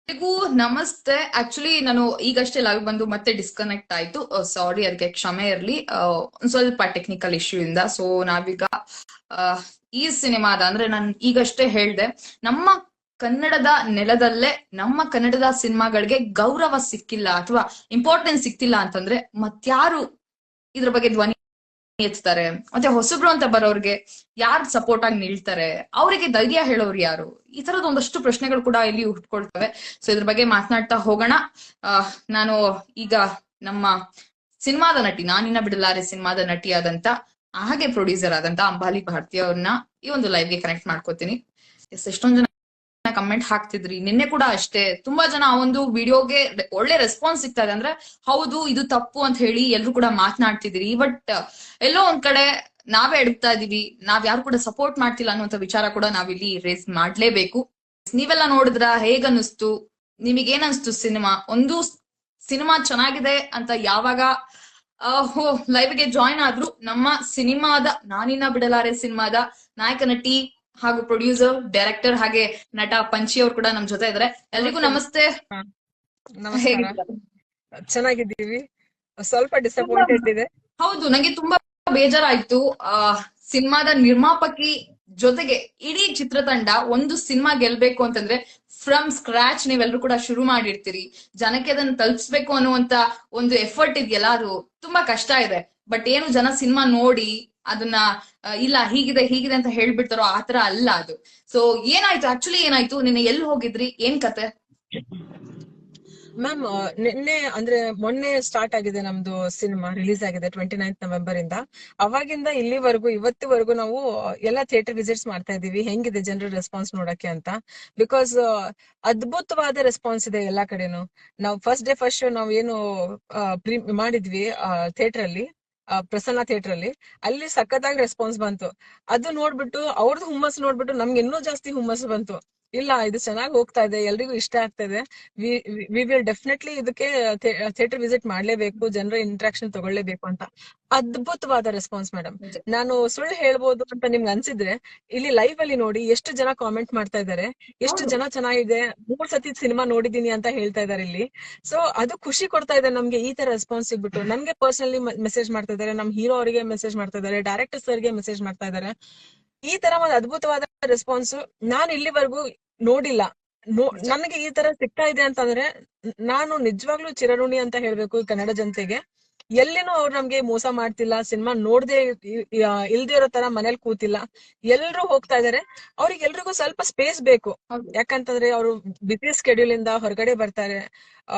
ಎಲ್ರಿಗೂ ನಮಸ್ತೆ. ಆಕ್ಚುಲಿ ನಾನು ಈಗಷ್ಟೇ ಲೈವ್ ಬಂದು ಮತ್ತೆ ಡಿಸ್ಕನೆಕ್ಟ್ ಆಯ್ತು. ಸಾರಿ, ಅದಕ್ಕೆ ಕ್ಷಮೆ ಇರಲಿ. ಒಂದ್ ಸ್ವಲ್ಪ ಟೆಕ್ನಿಕಲ್ ಇಶ್ಯೂ ಇಂದ. ಸೊ ನಾವೀಗ ಆ, ಈ ಸಿನಿಮಾದ ಅಂದ್ರೆ ನಾನು ಈಗಷ್ಟೇ ಹೇಳ್ದೆ, ನಮ್ಮ ಕನ್ನಡದ ನೆಲದಲ್ಲೇ ನಮ್ಮ ಕನ್ನಡದ ಸಿನಿಮಾಗಳಿಗೆ ಗೌರವ ಸಿಕ್ಕಿಲ್ಲ ಅಥವಾ ಇಂಪಾರ್ಟೆನ್ಸ್ ಸಿಕ್ತಿಲ್ಲ ಅಂತಂದ್ರೆ ಮತ್ಯಾರು ಇದ್ರ ಬಗ್ಗೆ ಧ್ವನಿ ಎತ್ತಾರೆ? ಮತ್ತೆ ಹೊಸಬ್ರು ಅಂತ ಬರೋರ್ಗೆ ಯಾರು ಸಪೋರ್ಟ್ ಆಗಿ ನಿಲ್ತಾರೆ? ಅವರಿಗೆ ಧೈರ್ಯ ಹೇಳೋರು ಯಾರು? ಈ ತರದ ಒಂದಷ್ಟು ಪ್ರಶ್ನೆಗಳು ಕೂಡ ಇಲ್ಲಿ ಹುಟ್ಕೊಳ್ತವೆ. ಸೊ ಇದ್ರ ಬಗ್ಗೆ ಮಾತನಾಡ್ತಾ ಹೋಗೋಣ. ನಾನು ಈಗ ನಮ್ಮ ಸಿನಿಮಾದ ನಟಿ, ನಾನಿನ್ನ ಬಿಡಲಾರೆ ಸಿನಿಮಾದ ನಟಿಯಾದಂತ ಹಾಗೆ ಪ್ರೊಡ್ಯೂಸರ್ ಆದಂತ ಅಂಬಾಲಿ ಭಾರತಿ ಅವ್ರನ್ನ ಈ ಒಂದು ಲೈವ್ಗೆ ಕನೆಕ್ಟ್ ಮಾಡ್ಕೋತೀನಿ. ಎಷ್ಟೊಂದ್ ಜನ ಕಮೆಂಟ್ ಹಾಕ್ತಿದ್ರಿ, ನಿನ್ನೆ ಕೂಡ ಅಷ್ಟೇ ತುಂಬಾ ಜನ ಆ ಒಂದು ವಿಡಿಯೋಗೆ ಒಳ್ಳೆ ರೆಸ್ಪಾನ್ಸ್ ಸಿಗ್ತಾ ಇದೆ. ಅಂದ್ರೆ ಹೌದು ಇದು ತಪ್ಪು ಅಂತ ಹೇಳಿ ಎಲ್ರು ಕೂಡ ಮಾತನಾಡ್ತಿದ್ರಿ. ಬಟ್ ಎಲ್ಲೋ ಒಂದ್ ಕಡೆ ನಾವೇ ಎಡುತ್ತಾ ಇದೀವಿ, ನಾವ್ ಯಾರು ಕೂಡ ಸಪೋರ್ಟ್ ಮಾಡ್ತಿಲ್ಲ ಅನ್ನುವಂತ ವಿಚಾರ ಕೂಡ ನಾವಿಲ್ಲಿ ರೇಸ್ ಮಾಡ್ಲೇಬೇಕು. ನೀವೆಲ್ಲ ನೋಡಿದ್ರ, ಹೇಗನ್ನಿಸ್ತು? ನಿಮಗೇನ್ ಅನ್ಸ್ತು ಸಿನಿಮಾ? ಒಂದು ಸಿನಿಮಾ ಚೆನ್ನಾಗಿದೆ ಅಂತ ಯಾವಾಗ ಲೈವ್ಗೆ ಜಾಯ್ನ್ ಆದ್ರು ನಮ್ಮ ಸಿನಿಮಾದ ನಾನಿನ್ನ ಬಿಡಲಾರೆ ಸಿನಿಮಾದ ನಾಯಕ ನಟಿ ಹಾಗೂ ಪ್ರೊಡ್ಯೂಸರ್, ಡೈರೆಕ್ಟರ್ ಹಾಗೆ ನಟ ಪಂಚಿ ಅವ್ರು ಕೂಡ ನಮ್ ಜೊತೆ ಇದಾರೆ. ಎಲ್ರಿಗೂ ನಮಸ್ತೆ. ನಮಸ್ಕಾರ. ಹೇಗಿದ್ದಾರೆ? ಚೆನ್ನಾಗಿದ್ದೀವಿ. ಸ್ವಲ್ಪ ಡಿಸಪಾಯಿಂಟೆಡ್ ಇದೆ. ಹೌದು, ನಂಗೆ ತುಂಬಾ ಬೇಜಾರಾಯ್ತು. ಸಿನಿಮಾದ ನಿರ್ಮಾಪಕಿ ಜೊತೆಗೆ ಇಡೀ ಚಿತ್ರತಂಡ ಒಂದು ಸಿನಿಮಾ ಗೆಲ್ಬೇಕು ಅಂತಂದ್ರೆ ಫ್ರಮ್ ಸ್ಕ್ರಾಚ್ ನೀವೆಲ್ಲರೂ ಕೂಡ ಶುರು ಮಾಡಿರ್ತೀರಿ. ಜನಕ್ಕೆ ಅದನ್ನ ತಲುಪಿಸ್ಬೇಕು ಅನ್ನುವಂತ ಒಂದು ಎಫರ್ಟ್ ಇದೆಯಲ್ಲ, ಅದು ತುಂಬಾ ಕಷ್ಟ ಇದೆ. ಬಟ್ ಏನು ಜನ ಸಿನಿಮಾ ನೋಡಿ ಅದನ್ನ ಇಲ್ಲ ಹೀಗಿದೆ ಹೀಗಿದೆ ಅಂತ ಹೇಳ್ಬಿಡ್ತಾರೋ ಆತರ ಅಲ್ಲ ಅದು. ಸೊ ಏನಾಯ್ತು ಆಕ್ಚುಲಿ? ಏನಾಯ್ತು ನಿನ್ನೆ? ಎಲ್ಲಿ ಹೋಗಿದ್ರಿ? ಏನ್ ಕತೆ? ಮ್ಯಾಮ್, ನಿನ್ನೆ ಅಂದ್ರೆ ಮೊನ್ನೆ ಸ್ಟಾರ್ಟ್ ಆಗಿದೆ ನಮ್ದು ಸಿನಿಮಾ. ರಿಲೀಸ್ ಆಗಿದೆ 29th ನವೆಂಬರ್ ಇಂದ. ಅವಾಗಿಂದ ಇಲ್ಲಿವರೆಗೂ ಇವತ್ತಿವರೆಗೂ ನಾವು ಎಲ್ಲ ಥಿಯೇಟರ್ ವಿಸಿಟ್ಸ್ ಮಾಡ್ತಾ ಇದೀವಿ, ಹೆಂಗಿದೆ ಜನರ ರೆಸ್ಪಾನ್ಸ್ ನೋಡಕ್ಕೆ ಅಂತ. ಬಿಕಾಸ್ ಅದ್ಭುತವಾದ ರೆಸ್ಪಾನ್ಸ್ ಇದೆ ಎಲ್ಲಾ ಕಡೆನು. ನಾವು ಫಸ್ಟ್ ಡೇ ಫಸ್ಟ್ ಶೋ ನಾವು ಏನು ಮಾಡಿದ್ವಿ ಥಿಯೇಟರ್ ಅಲ್ಲಿ, ಪ್ರಸನ್ನ ಥಿಯೇಟರ್ ಅಲ್ಲಿ. ಅಲ್ಲಿ ಸಖತ್ತಾಗಿ ರೆಸ್ಪಾನ್ಸ್ ಬಂತು. ಅದು ನೋಡ್ಬಿಟ್ಟು ಅವ್ರದ್ದು ಹುಮ್ಮಸ್ ನೋಡ್ಬಿಟ್ಟು ನಮ್ಗೆ ಇನ್ನೂ ಜಾಸ್ತಿ ಹುಮ್ಮಸ್ ಬಂತು. ಇಲ್ಲ, ಇದು ಚೆನ್ನಾಗಿ ಹೋಗ್ತಾ ಇದೆ, ಎಲ್ರಿಗೂ ಇಷ್ಟ ಆಗ್ತಾ ಇದೆ. ವಿ ವಿಲ್ ಡೆಫಿನೆಟ್ಲಿ ಇದಕ್ಕೆ ಥಿಯೇಟರ್ ವಿಸಿಟ್ ಮಾಡ್ಲೇಬೇಕು, ಜನರ ಇಂಟ್ರಾಕ್ಷನ್ ತಗೊಳ್ಳೇಬೇಕು ಅಂತ. ಅದ್ಭುತವಾದ ರೆಸ್ಪಾನ್ಸ್ ಮೇಡಮ್. ನಾನು ಸುಳ್ಳು ಹೇಳ್ಬೋದು ಅಂತ ನಿಮ್ಗೆ ಅನ್ಸಿದ್ರೆ ಇಲ್ಲಿ ಲೈವ್ ಅಲ್ಲಿ ನೋಡಿ ಎಷ್ಟು ಜನ ಕಾಮೆಂಟ್ ಮಾಡ್ತಾ ಇದ್ದಾರೆ, ಎಷ್ಟು ಜನ ಚೆನ್ನಾಗಿದೆ, 3 ಸತಿ ಸಿನಿಮಾ ನೋಡಿದೀನಿ ಅಂತ ಹೇಳ್ತಾ ಇದಾರೆ ಇಲ್ಲಿ. ಸೊ ಅದು ಖುಷಿ ಕೊಡ್ತಾ ಇದೆ ನಮ್ಗೆ ಈ ತರ ರೆಸ್ಪಾನ್ಸ್ ಸಿಗ್ಬಿಟ್ಟು. ನಮ್ಗೆ ಪರ್ಸನಲಿ ಮೆಸೇಜ್ ಮಾಡ್ತಾ ಇದಾರೆ, ನಮ್ ಹೀರೋ ಅವರಿಗೆ ಮೆಸೇಜ್ ಮಾಡ್ತಾ ಇದಾರೆ, ಡೈರೆಕ್ಟರ್ ಸರ್ಗೆ ಮೆಸೇಜ್ ಮಾಡ್ತಾ ಇದಾರೆ. ಈ ತರ ಒಂದು ಅದ್ಭುತವಾದ ರೆಸ್ಪಾನ್ಸ್ ನಾನು ಇಲ್ಲಿವರೆಗೂ ನೋಡಿಲ್ಲ. ನನಗೆ ಈ ತರ ಸಿಗ್ತಾ ಇದೆ ಅಂತಂದ್ರೆ ನಾನು ನಿಜವಾಗ್ಲೂ ಚಿರಋಣಿ ಅಂತ ಹೇಳ್ಬೇಕು ಕನ್ನಡ ಜನತೆಗೆ. ಎಲ್ಲಿನೂ ಅವ್ರು ನಮ್ಗೆ ಮೋಸ ಮಾಡ್ತಿಲ್ಲ, ಸಿನಿಮಾ ನೋಡ್ದೆ ಇಲ್ದೇ ಇರೋ ತರ ಮನೇಲಿ ಕೂತಿಲ್ಲ. ಎಲ್ರು ಹೋಗ್ತಾ ಇದಾರೆ. ಅವ್ರಿಗೆ ಎಲ್ರಿಗೂ ಸ್ವಲ್ಪ ಸ್ಪೇಸ್ ಬೇಕು. ಯಾಕಂತಂದ್ರೆ ಅವರು ಬಿಸಿ ಸ್ಕೆಡ್ಯೂಲ್ ಇಂದ ಹೊರಗಡೆ ಬರ್ತಾರೆ,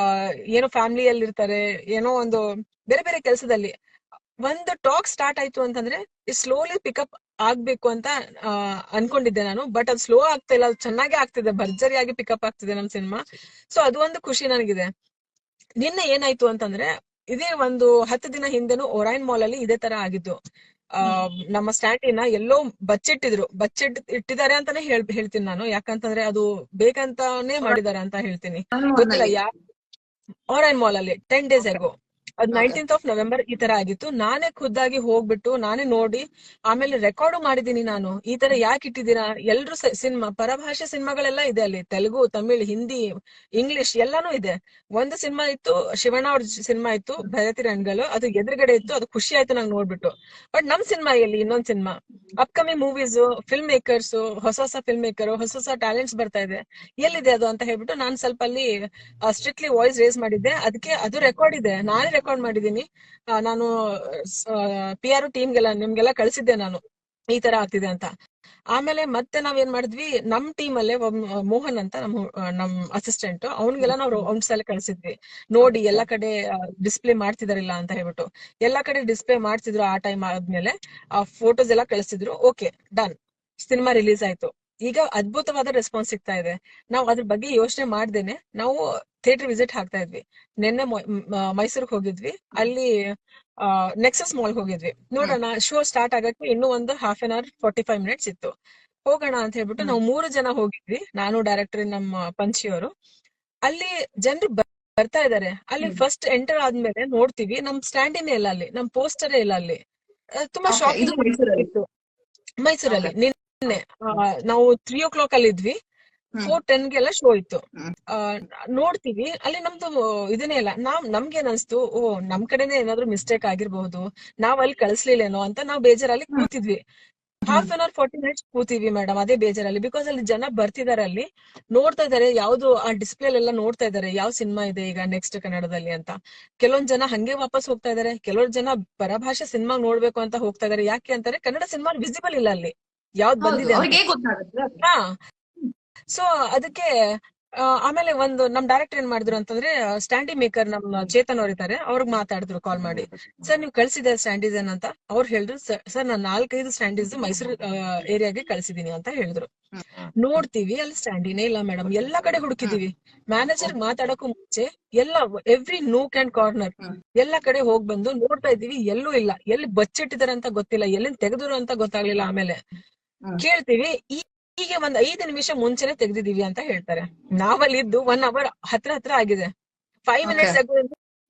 ಏನೋ ಫ್ಯಾಮಿಲಿಯಲ್ಲಿ ಇರ್ತಾರೆ, ಏನೋ ಒಂದು ಬೇರೆ ಬೇರೆ ಕೆಲಸದಲ್ಲಿ. ಒಂದು ಟಾಕ್ ಸ್ಟಾರ್ಟ್ ಆಯ್ತು ಅಂತಂದ್ರೆ ಸ್ಲೋಲಿ ಪಿಕಪ್ ಆಗ್ಬೇಕು ಅಂತ ಅನ್ಕೊಂಡಿದ್ದೆ ನಾನು. ಬಟ್ ಅದು ಸ್ಲೋ ಆಗ್ತಾ ಇಲ್ಲ, ಅದು ಚೆನ್ನಾಗಿ ಆಗ್ತಿದೆ, ಭರ್ಜರಿಯಾಗಿ ಪಿಕಪ್ ಆಗ್ತಿದೆ ನಮ್ ಸಿನಿಮಾ. ಸೊ ಅದು ಒಂದು ಖುಷಿ ನನಗಿದೆ. ನಿನ್ನೆ ಏನಾಯ್ತು ಅಂತಂದ್ರೆ, ಇದೇ ಒಂದು 10 ದಿನ ಹಿಂದೆನು ಒರೈನ್ ಮಾಲ್ ಅಲ್ಲಿ ಇದೇ ತರ ಆಗಿದ್ದು. ನಮ್ಮ ಸ್ಟ್ಯಾಂಡಿನ ಎಲ್ಲೋ ಬಚ್ಚೆಟ್ ಇಟ್ಟಿದ್ದಾರೆ ಅಂತಾನೆ ಹೇಳ್ತೀನಿ ನಾನು. ಯಾಕಂತಂದ್ರೆ ಅದು ಬೇಕಂತಾನೆ ಮಾಡಿದ್ದಾರೆ ಅಂತ ಹೇಳ್ತೀನಿ. ಗೊತ್ತಿಲ್ಲ ಯಾರು. ಒರೈನ್ ಮಾಲ್ ಅಲ್ಲಿ 10 days ago, ಅದ್ 19th ನವೆಂಬರ್ ಈ ತರ ಆಗಿತ್ತು. ನಾನೇ ಖುದ್ದಾಗಿ ಹೋಗ್ಬಿಟ್ಟು ನಾನೇ ನೋಡಿ ಆಮೇಲೆ ರೆಕಾರ್ಡ್ ಮಾಡಿದೀನಿ ನಾನು. ಈ ತರ ಯಾಕೆ ಇಟ್ಟಿದ್ದೀರಾ? ಎಲ್ರು ಸಿನಿಮಾ, ಪರಭಾಷೆ ಸಿನಿಮಾಗಳೆಲ್ಲ ಇದೆ ಅಲ್ಲಿ, ತೆಲುಗು, ತಮಿಳ್, ಹಿಂದಿ, ಇಂಗ್ಲಿಷ್ ಎಲ್ಲಾನು ಇದೆ. ಒಂದು ಸಿನಿಮಾ ಇತ್ತು, ಶಿವಣ್ಣ ಅವ್ರ ಸಿನಿಮಾ ಇತ್ತು, ಭರತಿ ರಣಗಳು, ಅದು ಎದುರುಗಡೆ ಇತ್ತು. ಅದು ಖುಷಿ ಆಯ್ತು ನಂಗೆ ನೋಡ್ಬಿಟ್ಟು. ಬಟ್ ನಮ್ ಸಿನಿಮಾ ಎಲ್ಲಿ? ಇನ್ನೊಂದ್ cinema, upcoming movies, film makers, ಹೊಸ ಫಿಲ್ಮ್ ಮೇಕರ್, ಹೊಸ ಟ್ಯಾಲೆಂಟ್ಸ್ ಬರ್ತಾ ಇದೆ, ಎಲ್ಲಿದೆ ಅದು ಅಂತ ಹೇಳ್ಬಿಟ್ಟು ನಾನು ಸ್ವಲ್ಪ ಅಲ್ಲಿ ಸ್ಟ್ರಿಕ್ಟ್ಲಿ ವಾಯ್ಸ್ ರೇಸ್ ಮಾಡಿದ್ದೆ. ಅದಕ್ಕೆ ಅದು ರೆಕಾರ್ಡ್ ಇದೆ, ನಾನೇ ರೆಕಾರ್ಡ್ ಮಾಡಿದೀನಿ. ನಾನು PR ಟೀಮ್ಗೆಲ್ಲ ನಿಮ್ಗೆಲ್ಲ ಕಳ್ಸಿದ್ದೆ ನಾನು, ಈ ತರ ಆಗ್ತಿದೆ ಅಂತ. ಆಮೇಲೆ ಮತ್ತೆ ನಾವೇನ್ ಮಾಡಿದ್ವಿ, ನಮ್ ಟೀಮ್ ಅಲ್ಲೇ ಮೋಹನ್ ಅಂತ ನಮ್ ಅಸಿಸ್ಟೆಂಟ್, ಅವ್ನ್ಗೆಲ್ಲ ನಾವು ರೌಂಡ್ಸ್ ಎಲ್ಲ ಕಳ್ಸಿದ್ವಿ. ನೋಡಿ ಎಲ್ಲಾ ಕಡೆ ಡಿಸ್ಪ್ಲೇ ಮಾಡ್ತಿದಾರಿಲ್ಲ ಅಂತ ಹೇಳ್ಬಿಟ್ಟು. ಎಲ್ಲಾ ಕಡೆ ಡಿಸ್ಪ್ಲೇ ಮಾಡ್ತಿದ್ರು. ಆ ಟೈಮ್ ಆದ್ಮೇಲೆ ಆ ಫೋಟೋಸ್ ಎಲ್ಲ ಕಳಿಸಿದ್ರು. Okay, done. ಸಿನಿಮಾ ರಿಲೀಸ್ ಆಯ್ತು. ಈಗ ಅದ್ಭುತವಾದ ರೆಸ್ಪಾನ್ಸ್ ಸಿಗ್ತಾ ಇದೆ. ನಾವು ಅದ್ರ ಬಗ್ಗೆ ಯೋಚನೆ ಮಾಡ್ದೇನೆ ನಾವು ಥಿಯೇಟರ್ ವಿಸಿಟ್ ಹಾಕ್ತಾ ಇದ್ವಿ. ನಿನ್ನೆ ಮೈಸೂರಿಗೆ ಹೋಗಿದ್ವಿ. ಅಲ್ಲಿ ನೆಕ್ಸಸ್ ಮಾಲ್ ಹೋಗಿದ್ವಿ. ನೋಡೋಣ, ಶೋ ಸ್ಟಾರ್ಟ್ ಆಗಕ್ಕೆ ಇನ್ನೂ ಒಂದು 1/2 hour 45 minutes ಇತ್ತು. ಹೋಗೋಣ ಅಂತ ಹೇಳ್ಬಿಟ್ಟು ನಾವು 3 ಜನ ಹೋಗಿದ್ವಿ, ನಾನು, ಡೈರೆಕ್ಟರ್, ನಮ್ಮ ಪಂಚಿಯವರು. ಅಲ್ಲಿ ಜನರು ಬರ್ತಾ ಇದಾರೆ. ಅಲ್ಲಿ ಫಸ್ಟ್ ಎಂಟರ್ ಆದ್ಮೇಲೆ ನೋಡ್ತೀವಿ, ನಮ್ ಸ್ಟ್ಯಾಂಡಿನೇ ಇಲ್ಲ ಅಲ್ಲಿ, ನಮ್ ಪೋಸ್ಟರೇ ಇಲ್ಲ ಅಲ್ಲಿ. ತುಂಬಾ ಶಾಕಿಂಗ್ ಇತ್ತು. ಮೈಸೂರಲ್ಲಿ ನಿನ್ನೆ ನಾವು 3 o'clock ಅಲ್ಲಿ ಇದ್ವಿ. ಹ್ಮ್ 4:10 ಶೋ ಇತ್ತು. ಹ್ಮ್ ಆ, ನೋಡ್ತೀವಿ ಅಲ್ಲಿ ನಮ್ದು ಇದನ್ನೇ ಇಲ್ಲ. ನಮ್ಗೇನ್ ಅನ್ಸ್ತು, ಓ ನಮ್ ಕಡೆನೆ ಏನಾದ್ರು ಮಿಸ್ಟೇಕ್ ಆಗಿರ್ಬಹುದು, ನಾವ್ ಅಲ್ಲಿ ಕಳಿಸ್ಲಿಲ್ಲೇನೋ ಅಂತ ನಾವ್ ಬೇಜಾರಲ್ಲಿ ಹ್ಮ್ ಕೂತಿದ್ವಿ. ಹ್ಮ್ 1/2 40 ಮಿನಿಟ್ಸ್ ಕೂತೀವಿ ಮೇಡಮ್, ಅದೇ ಬೇಜಾರಲ್ಲಿ. ಬಿಕಾಸ್ ಅಲ್ಲಿ ಜನ ಬರ್ತಿದಾರೆ, ಅಲ್ಲಿ ನೋಡ್ತಾ ಇದಾರೆ, ಯಾವ್ದು ಆ ಡಿಸ್ಪ್ಲೇ ಎಲ್ಲ ನೋಡ್ತಾ ಇದಾರೆ ಯಾವ ಸಿನಿಮಾ ಇದೆ ಈಗ ನೆಕ್ಸ್ಟ್ ಕನ್ನಡದಲ್ಲಿ ಅಂತ. ಕೆಲವೊಂದ್ ಜನ ಹಂಗೆ ವಾಪಸ್ ಹೋಗ್ತಾ ಇದಾರೆ, ಕೆಲವೊಂದ್ ಜನ ಪರಭಾಷೆ ಸಿನಿಮಾ ನೋಡ್ಬೇಕು ಅಂತ ಹೋಗ್ತಾ ಇದಾರೆ. ಯಾಕೆ ಅಂತಾರೆ, ಕನ್ನಡ ಸಿನಿಮಾ ವಿಸಿಬಲ್ ಇಲ್ಲ ಅಲ್ಲಿ ಯಾವ್ದು ಹೌದು, ಬಂದಿದೆ ಅಂತ. ಅವ್ರಿಗೆ ಹೇಗ್ ಗೊತ್ತಾಗುತ್ತೆ ಅದು? ಹಾ, ಸೊ ಅದಕ್ಕೆ ಆಮೇಲೆ ಒಂದು ನಮ್ ಡೈರೆಕ್ಟರ್ ಏನ್ ಮಾಡಿದ್ರು ಅಂತಂದ್ರೆ, ಸ್ಟ್ಯಾಂಡಿ ಮೇಕರ್ ನಮ್ ಚೇತನ್ ಅವ್ರ ಇದ್ದಾರೆ, ಅವ್ರಿಗೆ ಮಾತಾಡಿದ್ರು ಕಾಲ್ ಮಾಡಿ. ಸರ್ ನೀವು ಕಳ್ಸಿದೆ ಸ್ಟ್ಯಾಂಡೀಸ್ ಅಂತ ಅವ್ರು ಹೇಳಿದ್ರು. ಸರ್ ನಾನು 4-5 ಸ್ಟ್ಯಾಂಡೀಸ್ ಮೈಸೂರು ಏರಿಯಾಗೆ ಕಳ್ಸಿದೀನಿ ಅಂತ ಹೇಳಿದ್ರು. ಹ್ಮ್ ನೋಡ್ತೀವಿ ಅಲ್ಲಿ ಸ್ಟ್ಯಾಂಡಿನೇ ಇಲ್ಲ ಮೇಡಮ್. ಎಲ್ಲಾ ಕಡೆ ಹ್ಮ್ ಹುಡುಕಿದೀವಿ. ಮ್ಯಾನೇಜರ್ ಮಾತಾಡಕ್ಕೂ ಮುಂಚೆ ಎಲ್ಲ ಎವ್ರಿ ನೂಕ್ ಅಂಡ್ ಕಾರ್ನರ್ ಹ್ಮ್ ಎಲ್ಲಾ ಕಡೆ ಹೋಗ್ ಬಂದು ನೋಡ್ತಾ ಇದೀವಿ, ಎಲ್ಲೂ ಇಲ್ಲ. ಎಲ್ಲಿ ಬಚ್ಚಿಟ್ಟಿದಾರೆ ಅಂತ ಗೊತ್ತಿಲ್ಲ, ಎಲ್ಲಿಂದ ತೆಗೆದ್ರು ಅಂತ ಗೊತ್ತಾಗ್ಲಿಲ್ಲ. ಆಮೇಲೆ ಹ್ಮ್ ಕೇಳ್ತೀವಿ, ಹೀಗೆ ಒಂದ್ 5 ನಿಮಿಷ ಮುಂಚೆನೆ ತೆಗ್ದಿದೀವಿ ಅಂತ ಹೇಳ್ತಾರೆ. ನಾವಲ್ಲಿ ಇದ್ದು 1 ಅವರ್ ಹತ್ರ ಆಗಿದೆ, 5 ಓಕೆ. ಮಿನಿಟ್ಸ್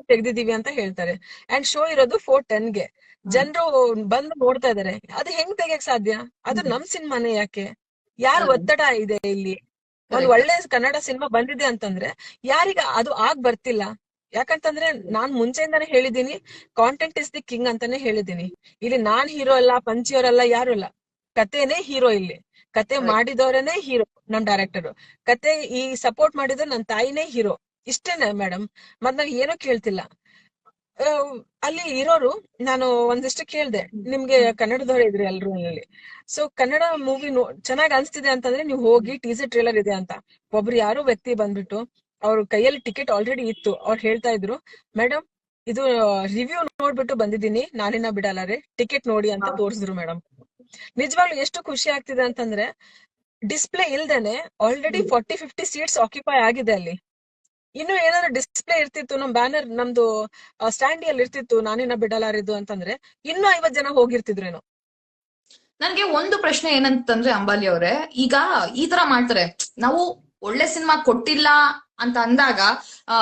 ತೆಗ್ದಿದೀವಿ ಅಂತ ಹೇಳ್ತಾರೆ. ಅಂಡ್ ಶೋ ಇರೋದು 4:10 ಜನರು ಬಂದು ನೋಡ್ತಾ ಇದಾರೆ. ಅದು ಹೆಂಗ್ ತೆಗಿಯಕ್ ಸಾಧ್ಯ? ಅದು ನಮ್ ಸಿನಿಮಾನೇ ಯಾಕೆ? ಯಾರು ಅಲ್ಲ, ಒತ್ತಡ ಇದೆ ಇಲ್ಲಿ? ಒಂದ್ ಕರೆಕ್ಟ್. ಒಳ್ಳೆ ಕನ್ನಡ ಸಿನಿಮಾ ಬಂದಿದೆ ಅಂತಂದ್ರೆ ಯಾರಿಗ ಅದು ಬರ್ತಿಲ್ಲ? ಯಾಕಂತಂದ್ರೆ ನಾನ್ ಮುಂಚೆಯಿಂದಾನೇ ಹೇಳಿದೀನಿ, ಕಾಂಟೆಂಟ್ ಇಸ್ ದಿ ಕಿಂಗ್ ಅಂತಾನೆ ಹೇಳಿದೀನಿ. ಇಲ್ಲಿ ನಾನ್ ಹೀರೋ ಅಲ್ಲ, ಪಂಚಿಯವರಲ್ಲ, ಯಾರು ಅಲ್ಲ. ಕಥೆನೇ ಹೀರೋ ಇಲ್ಲಿ. ಕತೆ ಕರೆಕ್ಟ್. ಮಾಡಿದವರೇನೆ ಹೀರೋ, ನಮ್ ಡೈರೆಕ್ಟರ್. ಕತೆ ಈ ಸಪೋರ್ಟ್ ಮಾಡಿದ ನನ್ ತಾಯಿನೇ ಹೀರೋ. ಇಷ್ಟೇನೆ ಮೇಡಮ್, ಮತ್ ನಾವ್ ಏನೂ ಕೇಳ್ತಿಲ್ಲ. ಆ, ಅಲ್ಲಿ ಇರೋರು, ನಾನು ಒಂದಿಷ್ಟು ಕೇಳ್ದೆ, ನಿಮ್ಗೆ ಕನ್ನಡದವ್ರು ಇದ್ರಿ ಎಲ್ರು ಅಲ್ಲಿ. ಸೊ ಕನ್ನಡ ಮೂವಿ ಚೆನ್ನಾಗ್ ಅನ್ಸ್ತಿದೆ ಅಂತಂದ್ರೆ ನೀವು ಹೋಗಿ, ಟೀಸರ್ ಟ್ರೇಲರ್ ಇದೆ ಅಂತ. ಒಬ್ರು ಯಾರೋ ವ್ಯಕ್ತಿ ಬಂದ್ಬಿಟ್ಟು ಅವ್ರ ಕೈಯಲ್ಲಿ ಟಿಕೆಟ್ ಆಲ್ರೆಡಿ ಇತ್ತು. ಅವ್ರು ಹೇಳ್ತಾ ಇದ್ರು, ಮೇಡಮ್ ಇದು ರಿವ್ಯೂ ನೋಡ್ಬಿಟ್ಟು ಬಂದಿದ್ದೀನಿ, ನಾನಿನ್ನ ಬಿಡಲ್ಲ ರೀ, ಟಿಕೆಟ್ ನೋಡಿ ಅಂತ ತೋರಿಸಿದ್ರು ಮೇಡಮ್. ನಿಜವಾಗ್ಲೂ ಎಷ್ಟು ಖುಷಿ ಆಗ್ತಿದೆ ಅಂತಂದ್ರೆ, ಡಿಸ್ಪ್ಲೇ ಇಲ್ದೇನೆ ಆಲ್ರೆಡಿ 40-50 ಸೀಟ್ಸ್ ಆಕ್ಯುಪೈ ಆಗಿದೆ ಅಲ್ಲಿ. ಇನ್ನು ಏನಾದ್ರು ಡಿಸ್ಪ್ಲೇ ಇರ್ತಿತ್ತು, ನಮ್ ಬ್ಯಾನರ್ ನಮ್ದು ಸ್ಟ್ಯಾಂಡಿಯಲ್ಲಿ ಇರ್ತಿತ್ತು, ನಾನಿನ್ನ ಬಿಡಲಾರಿದ್ದು ಅಂತಂದ್ರೆ ಇನ್ನೂ 50 ಜನ ಹೋಗಿರ್ತಿದ್ರೇನೋ. ನನ್ಗೆ ಒಂದು ಪ್ರಶ್ನೆ ಏನಂತಂದ್ರೆ ಅಂಬಾಲಿ ಅವರೇ, ಈಗ ಈ ತರ ಮಾಡ್ತಾರೆ, ನಾವು ಒಳ್ಳೆ ಸಿನಿಮಾ ಕೊಟ್ಟಿಲ್ಲ ಅಂತ ಅಂದಾಗ ಆ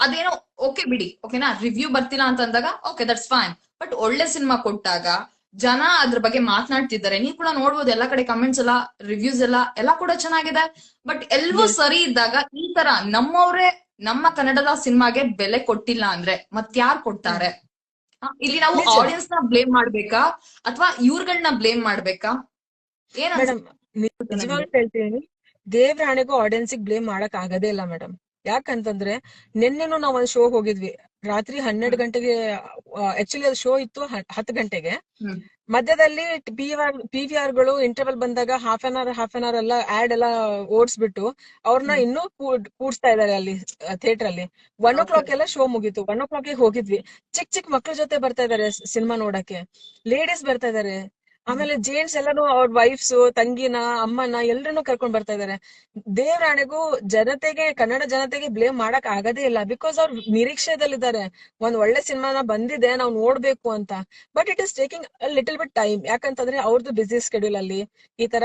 ಅದೇನೋ ಓಕೆ ಬಿಡಿ, ಓಕೆನಾ, ರಿವ್ಯೂ ಬರ್ತಿಲ್ಲ ಅಂತ ಅಂದಾಗ ಓಕೆ ದಟ್ಸ್ ಫೈನ್. ಬಟ್ ಒಳ್ಳೆ ಸಿನಿಮಾ ಕೊಟ್ಟಾಗ ಜನ ಅದ್ರ ಬಗ್ಗೆ ಮಾತನಾಡ್ತಿದ್ದಾರೆ, ನೀವು ಕೂಡ ನೋಡ್ಬೋದು ಎಲ್ಲಾ ಕಡೆ ಕಮೆಂಟ್ಸ್ ಎಲ್ಲ, ರಿವ್ಯೂಸ್ ಎಲ್ಲ ಕೂಡ ಚೆನ್ನಾಗಿದೆ. ಬಟ್ ಎಲ್ಲವೂ Yes. ಸರಿ ಇದ್ದಾಗ ಈ ತರ ನಮ್ಮವ್ರೆ ನಮ್ಮ ಕನ್ನಡದ ಸಿನಿಮಾಗೆ ಬೆಲೆ ಕೊಟ್ಟಿಲ್ಲ ಅಂದ್ರೆ ಮತ್ಯಾರು ಕೊಡ್ತಾರೆ? ಇಲ್ಲಿ ನಾವು ನಿಜ ಆಡಿಯನ್ಸ್ ನ ಬ್ಲೇಮ್ ಮಾಡ್ಬೇಕಾ ಅಥವಾ ಇವ್ರುಗಳನ್ನ ಬ್ಲೇಮ್ ಮಾಡ್ಬೇಕಾ? ಏನ್ ಮೇಡಮ್, ಅನ್ಸುತ್ತೆ ನಿಮ್ಗೆ? ನಿಜವಾಗ್ಲೂ ಹೇಳ್ತೀನಿ, ದೇವ್ರ ಹಣೆಗೂ ಆಡಿಯನ್ಸಿಗೆ ಬ್ಲೇಮ್ ಮಾಡಕ್ ಆಗದೇ ಇಲ್ಲ ಮೇಡಮ್. ಯಾಕಂತಂದ್ರೆ ನಿನ್ನೆನೂ ನಾವ್ ಒಂದ್ ಶೋ ಹೋಗಿದ್ವಿ, ರಾತ್ರಿ 12 ಗಂಟೆಗೆ. ಆಕ್ಚುಲಿ ಅದು ಶೋ ಇತ್ತು 10 ಗಂಟೆಗೆ. ಹ್ಮ್ ಮಧ್ಯದಲ್ಲಿ PVR ಗಳು ಇಂಟರ್ವಲ್ ಬಂದಾಗ ಹಾಫ್ ಅನ್ ಅವರ್ ಎಲ್ಲ ಆಡ್ ಎಲ್ಲ ಓಡಿಸ್ಬಿಟ್ಟು ಅವ್ರನ್ನ ಹ್ಮ್ ಇನ್ನೂ ಕೂಡ್ಸ್ತಾ ಇದಾರೆ ಅಲ್ಲಿ ಥಿಯೇಟರ್ ಅಲ್ಲಿ. 1 ಓಕೆ. o'clock ಎಲ್ಲ ಶೋ ಮುಗೀತು. 1 o'clock ಹೋಗಿದ್ವಿ. ಚಿಕ್ಕ ಮಕ್ಳ ಜೊತೆ ಬರ್ತಾ ಇದಾರೆ ಸಿನಿಮಾ ನೋಡಕ್ಕೆ, ಲೇಡೀಸ್ ಬರ್ತಾ ಇದಾರೆ. ಆಮೇಲೆ ಜೇಂಟ್ಸ್ ಎಲ್ಲಾನು ಅವ್ರ ವೈಫ್ಸ್, ತಂಗಿನ, ಅಮ್ಮನ ಎಲ್ರನ್ನೂ ಕರ್ಕೊಂಡ್ ಬರ್ತಾ ಇದಾರೆ. ದೇವ್ರಾಣೆಗೂ ಜನತೆಗೆ, ಕನ್ನಡ ಜನತೆಗೆ ಬ್ಲೇಮ್ ಮಾಡಕ್ ಆಗದೇ ಇಲ್ಲ. ಬಿಕಾಸ್ ಅವ್ರ ನಿರೀಕ್ಷೆದಲ್ಲಿದ್ದಾರೆ, ಒಂದ್ ಒಳ್ಳೆ ಸಿನಿಮಾನ ಬಂದಿದೆ ನಾವ್ ನೋಡ್ಬೇಕು ಅಂತ. But it is taking little bit time. ಯಾಕಂತಂದ್ರೆ ಅವ್ರದ್ದು ಬಿಸಿ ಸ್ಕೆಡ್ಯೂಲ್ ಅಲ್ಲಿ ಈ ತರ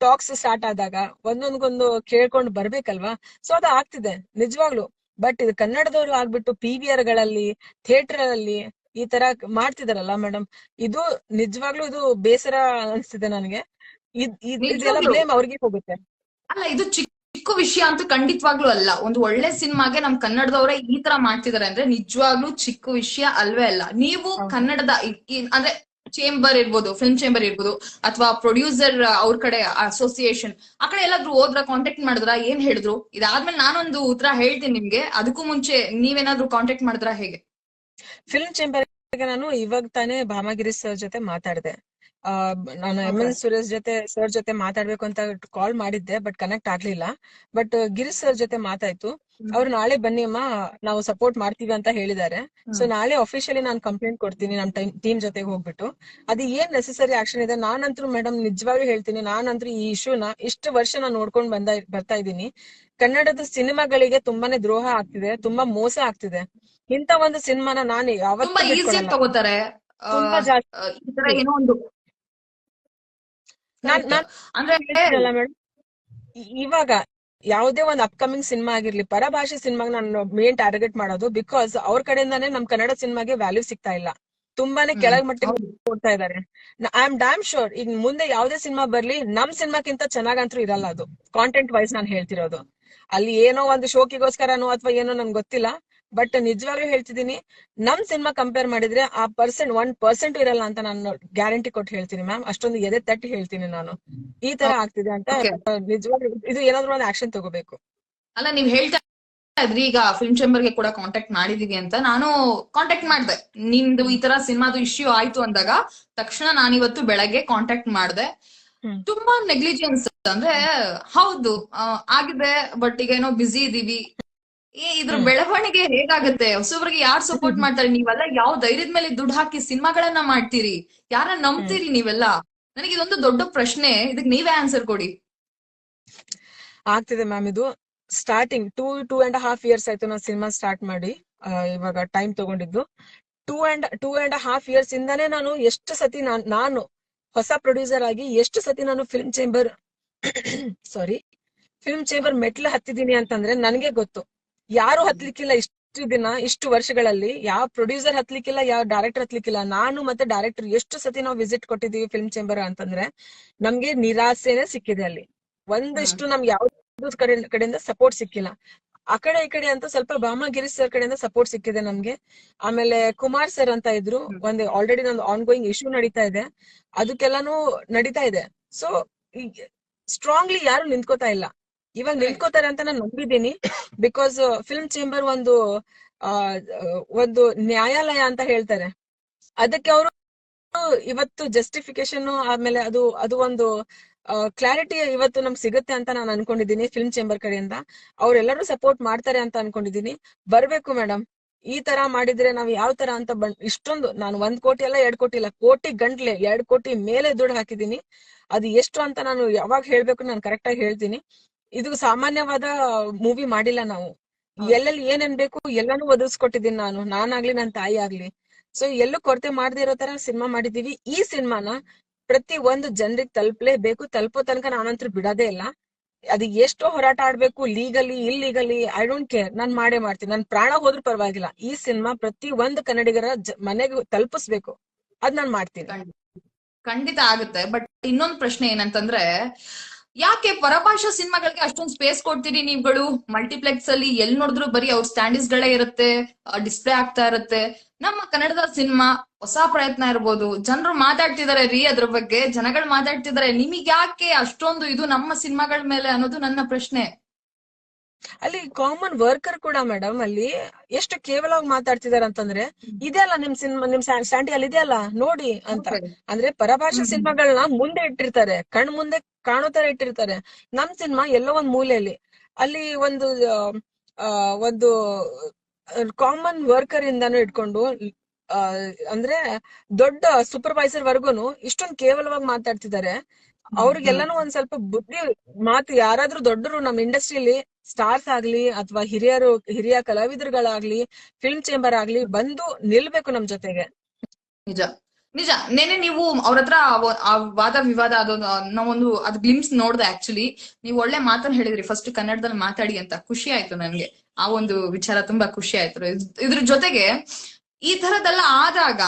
ಟಾಕ್ಸ್ ಸ್ಟಾರ್ಟ್ ಆದಾಗ ಒಂದೊಂದ್ಗೊಂದು ಕೇಳ್ಕೊಂಡು ಬರ್ಬೇಕಲ್ವಾ. ಸೊ ಅದು ಆಗ್ತಿದೆ ನಿಜವಾಗ್ಲು. ಬಟ್ ಇದು ಕನ್ನಡದವ್ರು ಆಗ್ಬಿಟ್ಟು PVR ಗಳಲ್ಲಿ, ಥಿಯೇಟರ್ ಅಲ್ಲಿ ಈ ತರ ಮಾಡ್ತಿದಾರಲ್ಲ ಮೇಡಮ್, ಇದು ನಿಜವಾಗ್ಲೂ ಇದು ಬೇಸರ ಅನ್ಸ್ತಿದೆ ನನಗೆ. ಇದೆಲ್ಲ ನಿಜವಾಗ್ಲು ಬ್ಲೇಮ್ ಅವ್ರಿಗೆ ಹೋಗುತ್ತೆ. ಅಲ್ಲ, ಇದು ಚಿಕ್ಕ ವಿಷಯ ಅಂತೂ ಖಂಡಿತವಾಗ್ಲೂ ಅಲ್ಲ. ಒಂದು ಒಳ್ಳೆ ಸಿನಿಮಾಗೆ ನಮ್ ಕನ್ನಡದವರೇ ಈ ತರ ಮಾಡ್ತಿದಾರೆ ಅಂದ್ರೆ ನಿಜವಾಗ್ಲೂ ಚಿಕ್ಕ ವಿಷಯ ಅಲ್ವೇ ಅಲ್ಲ. ನೀವು ಹೌದು. ಕನ್ನಡದ ಅಂದ್ರೆ ಚೇಂಬರ್ ಇರ್ಬೋದು, ಫಿಲ್ಮ್ ಚೇಂಬರ್ ಇರ್ಬೋದು, ಅಥವಾ ಪ್ರೊಡ್ಯೂಸರ್ ಅವ್ರ ಕಡೆ ಅಸೋಸಿಯೇಷನ್ ಆ ಕಡೆ ಎಲ್ಲಾದ್ರೂ ಹೋದ್ರ, ಕಾಂಟ್ಯಾಕ್ಟ್ ಮಾಡಿದ್ರ, ಏನ್ ಹೇಳಿದ್ರು? ಇದಾದ್ಮೇಲೆ ನಾನೊಂದು ಉತ್ತರ ಹೇಳ್ತೀನಿ ನಿಮ್ಗೆ, ಅದಕ್ಕೂ ಮುಂಚೆ ನೀವೇನಾದ್ರೂ ಕಾಂಟ್ಯಾಕ್ಟ್ ಮಾಡಿದ್ರ ಹೇಗೆ? ಫಿಲ್ಮ್ ಚೇಂಬರ್ ಗೆ ನಾನು ಇವಾಗ ತಾನೇ ಭಾಮಗಿರಿ ಸರ್ ಜೊತೆ ಮಾತಾಡಿದೆ. ನಾನು ಓಕೆ. MN ಸುರೇಶ್ ಸರ್ ಜೊತೆ ಮಾತಾಡ್ಬೇಕು ಅಂತ ಕಾಲ್ ಮಾಡಿದ್ದೆ, ಬಟ್ ಕನೆಕ್ಟ್ ಆಗ್ಲಿಲ್ಲ. ಬಟ್ ಗಿರೀಶ್ ಸರ್ ಜೊತೆ ಮಾತಾಯ್ತು. ಅವ್ರು ನಾಳೆ ಬನ್ನಿ ಅಮ್ಮ, ನಾವು ಸಪೋರ್ಟ್ ಮಾಡ್ತೀವಿ ಅಂತ ಹೇಳಿದ್ದಾರೆ. ಸೊ ನಾಳೆ ಅಫಿಷಿಯಲಿ ನಾನು ಕಂಪ್ಲೇಂಟ್ ಕೊಡ್ತೀನಿ ನಮ್ ಟೀಮ್ ಜೊತೆಗೆ ಹೋಗ್ಬಿಟ್ಟು. ಅದು ಏನ್ ನೆಸೆಸರಿ ಆಕ್ಷನ್ ಇದೆ. ನಾನಂತೂ ಮೇಡಮ್ ನಿಜವಾಗ್ಲೂ ಹೇಳ್ತೀನಿ, ನಾನಂತೂ ಈ ಇಶ್ಯೂನ ಇಷ್ಟು ವರ್ಷ ನಾನು ನೋಡ್ಕೊಂಡ್ ಬರ್ತಾ ಇದ್ದೀನಿ. ಕನ್ನಡದ ಸಿನಿಮಾಗಳಿಗೆ ತುಂಬಾನೇ ದ್ರೋಹ ಆಗ್ತಿದೆ, ತುಂಬಾ ಮೋಸ ಆಗ್ತಿದೆ. ಇಂತ ಒಂದು ಸಿನಿಮಾನ ನಾನು ಯಾವತ್ತೂ ತುಂಬಾ ಈಸಿಯಾಗಿ ಬಿಟ್ಕೊಡಲ್ಲ. ತಗೋತಾರೆ. ತುಂಬಾ ಈ ತರ ಜಾಸ್ತಿ. ಏನೋ ಒಂದು ನಾನ್ ಕರೆಕ್ಟ್ ನಾನ್ ಅಂದ್ರೆ ಹೇಳ್ತೀನಲ್ಲ ಮೇಡಮ್, ಇವಾಗ ಯಾವುದೇ ಒಂದ್ ಅಪ್ಕಮಿಂಗ್ ಸಿನಿಮಾ ಆಗಿರ್ಲಿ, ಪರಭಾಷೆ ಸಿನಿಮಾಗ ನಾನು ಮೇನ್ ಟಾರ್ಗೆಟ್ ಮಾಡೋದು. ಬಿಕಾಸ್ ಅವ್ರ ಕಡೆಯಿಂದಾನೇ ನಮ್ ಕನ್ನಡ ಸಿನಿಮಾಗೆ ವ್ಯಾಲ್ಯೂ ಸಿಗ್ತಾ ಇಲ್ಲ. ತುಂಬಾನೇ ಹ್ಮ್ ಕೆಳಗ್ ಮಟ್ಟಿಗೆ ಹೌದು. ಕೊಡ್ತಾ ಇದಾರೆ. ಐ ಆಮ್ ಡ್ಯಾಮ್ ಶೋರ್ ಈಗ ಮುಂದೆ ಯಾವ್ದೇ ಸಿನಿಮಾ ಬರ್ಲಿ ನಮ್ ಸಿನಿಮಾಕ್ಕಿಂತ ಚೆನ್ನಾಗಂತೂ ಇರಲ್ಲ ಅದು. ಕಾಂಟೆಂಟ್ ವೈಸ್ ನಾನು ಹೇಳ್ತಿರೋದು. ಅಲ್ಲಿ ಏನೋ ಒಂದು ಶೋಕಿಗೋಸ್ಕರನೋ ಅಥವಾ ಏನೋ ನನ್ಗೆ ಗೊತ್ತಿಲ್ಲ. ಬಟ್ ನಿಜವಾಗ್ಲೂ ಹೇಳ್ತಿದೀನಿ, ನಮ್ ಸಿನಿಮಾ ಕಂಪೇರ್ ಮಾಡಿದ್ರೆ ಆ 1% ಇರಲ್ಲ ಅಂತ ನಾನು ಗ್ಯಾರಂಟಿ ಕೊಟ್ಟು ಹೇಳ್ತೀನಿ ಮ್ಯಾಮ್. ಅಷ್ಟೊಂದು ಎದೆ ತಟ್ಟಿ ಹೇಳ್ತೀನಿ ನಾನು. ಈ ತರ ಆಗ್ತಿದೆ ಅಂತ. ಓಕೆ. ನಿಜವಾಗ್ಲೂ ಇದು ಏನಾದ್ರು ಒಂದು ಆಕ್ಷನ್ ತಗೋಬೇಕು. ಅಲ್ಲ, ನೀವ್ ಹೇಳ್ತಾ ಇದ್ರಿ ಈಗ ಫಿಲ್ಮ್ ಚೇಂಬರ್ಗೆ ಕೂಡ ಕಾಂಟ್ಯಾಕ್ಟ್ ಮಾಡಿದೀವಿ ಅಂತ. ನಾನು ಕಾಂಟ್ಯಾಕ್ಟ್ ಮಾಡ್ದೆ. ನಿಮ್ದು ಈ ಹ್ಮ್ ತರ ಸಿನಿಮಾದು ಇಶ್ಯೂ ಆಯ್ತು ಅಂದಾಗ ತಕ್ಷಣ ನಾನಿವತ್ತು ಬೆಳಗ್ಗೆ ಕಾಂಟ್ಯಾಕ್ಟ್ ಮಾಡ್ದೆ. ಹ್ಮ್ ತುಂಬಾ ನೆಗ್ಲಿಜೆನ್ಸ್ ಅಂದ್ರೆ, ಹೌದು ಆಗಿದೆ, ಬಟ್ ಈಗ ಏನೋ ಬಿಸಿ ಇದೀವಿ. ಇದ್ರ ಹ್ಮ್ ಬೆಳವಣಿಗೆ ಹೇಗಾಗತ್ತೆ? ಹೊಸಬ್ರಿಗೆ ಯಾರು ಸಪೋರ್ಟ್ ಹ್ಮ್ ಮಾಡ್ತಾರೆ? ನೀವೆಲ್ಲ ಯಾವ ಧೈರ್ಯದ ಮೇಲೆ ದುಡ್ಡು ಹಾಕಿ ಸಿನಿಮಾಗಳನ್ನ ಮಾಡ್ತೀರಿ? ಯಾರನ್ನ ಹ್ಮ್ ನಂಬ್ತೀರಿ ನೀವೆಲ್ಲ? ನನಗೆ ಇದೊಂದು ದೊಡ್ಡ ಪ್ರಶ್ನೆ. ಇದಕ್ ನೀವೇ ಆನ್ಸರ್ ಕೊಡಿ. ಆಗ್ತಿದೆ ಮ್ಯಾಮ್. ಇದು ಸ್ಟಾರ್ಟಿಂಗ್ 2.5 years ಆಯ್ತು ನಾವು ಸಿನಿಮಾ ಸ್ಟಾರ್ಟ್ ಮಾಡಿ. ಇವಾಗ ಟೈಮ್ ತಗೊಂಡಿದ್ದು 2.5 years ಇಂದಾನೇ ನಾನು ಎಷ್ಟು ಸತಿ ನಾನು ಹೊಸ ಪ್ರೊಡ್ಯೂಸರ್ ಆಗಿ ಎಷ್ಟು ಸತಿ ನಾನು film chamber sorry film chamber ಮೆಟ್ಲು ಹತ್ತಿದೀನಿ ಅಂತಂದ್ರೆ ನನಗೆ ಗೊತ್ತು. ಯಾರು ಹತ್ಲಿಕ್ಕಿಲ್ಲ ಇಷ್ಟು ದಿನ, ಇಷ್ಟು ವರ್ಷಗಳಲ್ಲಿ ಯಾವ ಪ್ರೊಡ್ಯೂಸರ್ ಹತ್ಲಿಕ್ಕಿಲ್ಲ, ಯಾವ ಡೈರೆಕ್ಟರ್ ಹತ್ಲಿಕ್ಕಿಲ್ಲ. ನಾನು ಮತ್ತೆ ಡೈರೆಕ್ಟರ್ ಎಷ್ಟು ಸತಿ ನಾವು ವಿಸಿಟ್ ಕೊಟ್ಟಿದೀವಿ ಫಿಲ್ಮ್ ಚೇಂಬರ್ ಅಂತಂದ್ರೆ ನಮ್ಗೆ ನಿರಾಸೆನೆ ಸಿಕ್ಕಿದೆ ಅಲ್ಲಿ. ಹ್ಮ್ ಒಂದಿಷ್ಟು ನಮ್ಗೆ ಯಾವ್ದು ಕಡೆಯಿಂದ ಸಪೋರ್ಟ್ ಸಿಕ್ಕಿಲ್ಲ. ಆ ಕಡೆ ಈ ಕಡೆ ಅಂತ ಸ್ವಲ್ಪ ಭಾಮಗಿರಿ ಸರ್ ಕಡೆಯಿಂದ ಸಪೋರ್ಟ್ ಸಿಕ್ಕಿದೆ ನಮ್ಗೆ. ಆಮೇಲೆ ಕುಮಾರ್ ಸರ್ ಅಂತ ಇದ್ರು. ಹ್ಮ್ ಒಂದು ಆಲ್ರೆಡಿ ನಂದು ಆನ್ ಗೋಯಿಂಗ್ ಇಶ್ಯೂ ನಡೀತಾ ಇದೆ, ಅದಕ್ಕೆಲ್ಲಾನು ನಡೀತಾ ಇದೆ. ಸೊ ಸ್ಟ್ರಾಂಗ್ಲಿ ಯಾರು ನಿಂತ್ಕೋತಾ ಇಲ್ಲ. ಇವಾಗ ಕರೆಕ್ಟ್. ನಿಂತ್ಕೋತಾರೆ ಅಂತ ನಾನು ನಂಬಿದ್ದೀನಿ. ಬಿಕಾಸ್ ಫಿಲ್ಮ್ ಚೇಂಬರ್ ಒಂದು ನ್ಯಾಯಾಲಯ ಅಂತ ಹೇಳ್ತಾರೆ. ಅದಕ್ಕೆ ಅವರು ಇವತ್ತು ಜಸ್ಟಿಫಿಕೇಶನ್ ಆಮೇಲೆ ಅದು ಒಂದು ಕ್ಲಾರಿಟಿ ಇವತ್ತು ನಮ್ಗೆ ಸಿಗುತ್ತೆ ಅಂತ ನಾನು ಅನ್ಕೊಂಡಿದೀನಿ. ಫಿಲ್ಮ್ ಚೇಂಬರ್ ಕಡೆಯಿಂದ ಅವ್ರೆಲ್ಲರೂ ಸಪೋರ್ಟ್ ಮಾಡ್ತಾರೆ ಅಂತ ಅನ್ಕೊಂಡಿದೀನಿ. ಬರ್ಬೇಕು ಮೇಡಮ್. ಈ ತರ ಮಾಡಿದ್ರೆ ನಾವ್ ಯಾವ ತರ ಅಂತ ಇಷ್ಟೊಂದು ನಾನು 1 ಕೋಟಿ ಅಲ್ಲ 2 ಕೋಟಿ ಇಲ್ಲ, ಕೋಟಿ ಗಂಟ್ಲೆ 2 ಕೋಟಿ ಮೇಲೆ ದುಡ್ಡು ಹಾಕಿದೀನಿ. ಅದು ಎಷ್ಟು ಅಂತ ನಾನು ಯಾವಾಗ ಹೇಳ್ಬೇಕು ನಾನು ಕರೆಕ್ಟ್ ಆಗಿ ಹೇಳ್ತೀನಿ. ಇದು ಸಾಮಾನ್ಯವಾದ ಮೂವಿ ಮಾಡಿಲ್ಲ ನಾವು. ಹೌದು. ಎಲ್ಲೆಲ್ಲಿ ಏನೇನ್ ಬೇಕು ಎಲ್ಲಾನು ಒದಗಿಸ್ಕೊಟ್ಟಿದ್ದೀನಿ ನಾನಾಗ್ಲಿ ನನ್ನ ತಾಯಿ ಆಗ್ಲಿ. ಸೊ ಎಲ್ಲೂ ಕೊರತೆ ಮಾಡದೇ ಇರೋ ತರ ಸಿನಿಮಾ ಮಾಡಿದೀವಿ. ಈ ಸಿನಿಮಾನ ಪ್ರತಿ ಒಂದು ಜನರಿಗೆ ತಲುಪಲೇಬೇಕು. ತಲುಪೋ ತನಕ ನಾನಂತೂ ಬಿಡೋದೇ ಇಲ್ಲ. ಅದು ಎಷ್ಟೋ ಹೋರಾಟ ಆಡ್ಬೇಕು, legally illegally I don't care, ನಾನ್ ಮಾಡೇ ಮಾಡ್ತೀನಿ. ನನ್ ಪ್ರಾಣ ಹೋದ್ರೂ ಪರವಾಗಿಲ್ಲ. ಈ ಸಿನಿಮಾ ಪ್ರತಿ ಒಂದು ಕನ್ನಡಿಗರ ಮನೆಗೆ ತಲುಪಿಸ್ಬೇಕು. ಅದ್ ನಾನ್ ಮಾಡ್ತೀನಿ. ಖಂಡಿತ ಖಂಡಿತ ಆಗುತ್ತೆ. ಬಟ್ ಇನ್ನೊಂದು ಪ್ರಶ್ನೆ ಏನಂತಂದ್ರೆ, ಯಾಕೆ ಪರಭಾಷಾ ಸಿನಿಮಾಗಳಿಗೆ ಅಷ್ಟೊಂದು ಸ್ಪೇಸ್ ಕೊಡ್ತೀರಿ ನೀವುಗಳು? ಮಲ್ಟಿಪ್ಲೆಕ್ಸ್ ಅಲ್ಲಿ ಎಲ್ಲಿ ನೋಡಿದ್ರು ಬರೀ ಅವ್ರ ಸ್ಟ್ಯಾಂಡರ್ಡ್ಸ್ ಗಳೇ ಇರುತ್ತೆ, ಡಿಸ್ಪ್ಲೇ ಆಗ್ತಾ ಇರುತ್ತೆ. ನಮ್ಮ ಕನ್ನಡದ ಸಿನಿಮಾ ಹೊಸ ಪ್ರಯತ್ನ ಇರ್ಬೋದು, ಜನರು ಮಾತಾಡ್ತಿದಾರೆ ರೀ ಅದ್ರ ಬಗ್ಗೆ, ಜನಗಳು ಮಾತಾಡ್ತಿದಾರೆ. ನಿಮಗೆ ಯಾಕೆ ಅಷ್ಟೊಂದು ಇದು ನಮ್ಮ ಸಿನಿಮಾಗಳ ಮೇಲೆ ಅನ್ನೋದು ನನ್ನ ಪ್ರಶ್ನೆ. ಅಲ್ಲಿ ಕಾಮನ್ ವರ್ಕರ್ ಕೂಡ ಮೇಡಮ್ ಅಲ್ಲಿ ಎಷ್ಟು ಕೇವಲವಾಗಿ ಮಾತಾಡ್ತಿದಾರೆ ಅಂತಂದ್ರೆ, ಇದೆಯಲ್ಲ ನಿಮ್ ಸ್ಟ್ಯಾಂಡಿ ಅಲ್ಲಿ ಇದೆಯಲ್ಲ ನೋಡಿ ಅಂತ. Okay. ಅಂದ್ರೆ ಪರಭಾಷಾ ಹ್ಮ್ ಸಿನಿಮಾಗಳನ್ನ ಮುಂದೆ ಇಟ್ಟಿರ್ತಾರೆ, ಕಣ್ ಮುಂದೆ ಕಾಣೋ ತರ ಇಟ್ಟಿರ್ತಾರೆ. ನಮ್ ಸಿನಿಮಾ ಎಲ್ಲೋ ಒಂದ್ ಮೂಲೆಯಲ್ಲಿ ಅಲ್ಲಿ ಆ, ಒಂದು ಕಾಮನ್ ವರ್ಕರ್ ಇಂದಾನು ಇಟ್ಕೊಂಡು ಆ, ಅಂದ್ರೆ ದೊಡ್ಡ ಸೂಪರ್ವೈಸರ್ ವರ್ಗುನು ಇಷ್ಟೊಂದು ಕೇವಲವಾಗಿ ಮಾತಾಡ್ತಿದ್ದಾರೆ. ಹ್ಮ್ ಅವ್ರಿಗೆಲ್ಲಾನು ಒಂದ್ ಸ್ವಲ್ಪ ಬುದ್ಧಿ ಮಾತು, ಯಾರಾದ್ರೂ ದೊಡ್ಡರು ನಮ್ ಇಂಡಸ್ಟ್ರಿಯಲ್ಲಿ ಸ್ಟಾರ್ಸ್ ಆಗ್ಲಿ ಅಥವಾ ಹಿರಿಯ ಕಲಾವಿದರುಗಳಾಗ್ಲಿ ಫಿಲ್ಮ್ ಚೇಂಬರ್ ಆಗ್ಲಿ ಬಂದು ನಿಲ್ಬೇಕು ನಮ್ ಜೊತೆಗೆ. ನಿಜ ನಿಜ. ನೆನೆ ನೀವು ಅವ್ರ ಹತ್ರ ಆ ವಾದ ವಿವಾದ ಅದೊಂದು ನಾವೊಂದು ಅದ್ ಗ್ಲಿಮ್ಸ್ ನೋಡ್ದೆ. ಆಕ್ಚುಲಿ ನೀವು ಒಳ್ಳೆ ಮಾತನ್ನ ಹೇಳಿದ್ರಿ, ಫಸ್ಟ್ ಕನ್ನಡದಲ್ಲಿ ಮಾತಾಡಿ ಅಂತ. ಖುಷಿ ಆಯ್ತು ನನ್ಗೆ. ಆ ಒಂದು ವಿಚಾರ ತುಂಬಾ ಖುಷಿ ಆಯ್ತು. ಇದ್ರ ಜೊತೆಗೆ ಈ ತರದೆಲ್ಲ ಆದಾಗ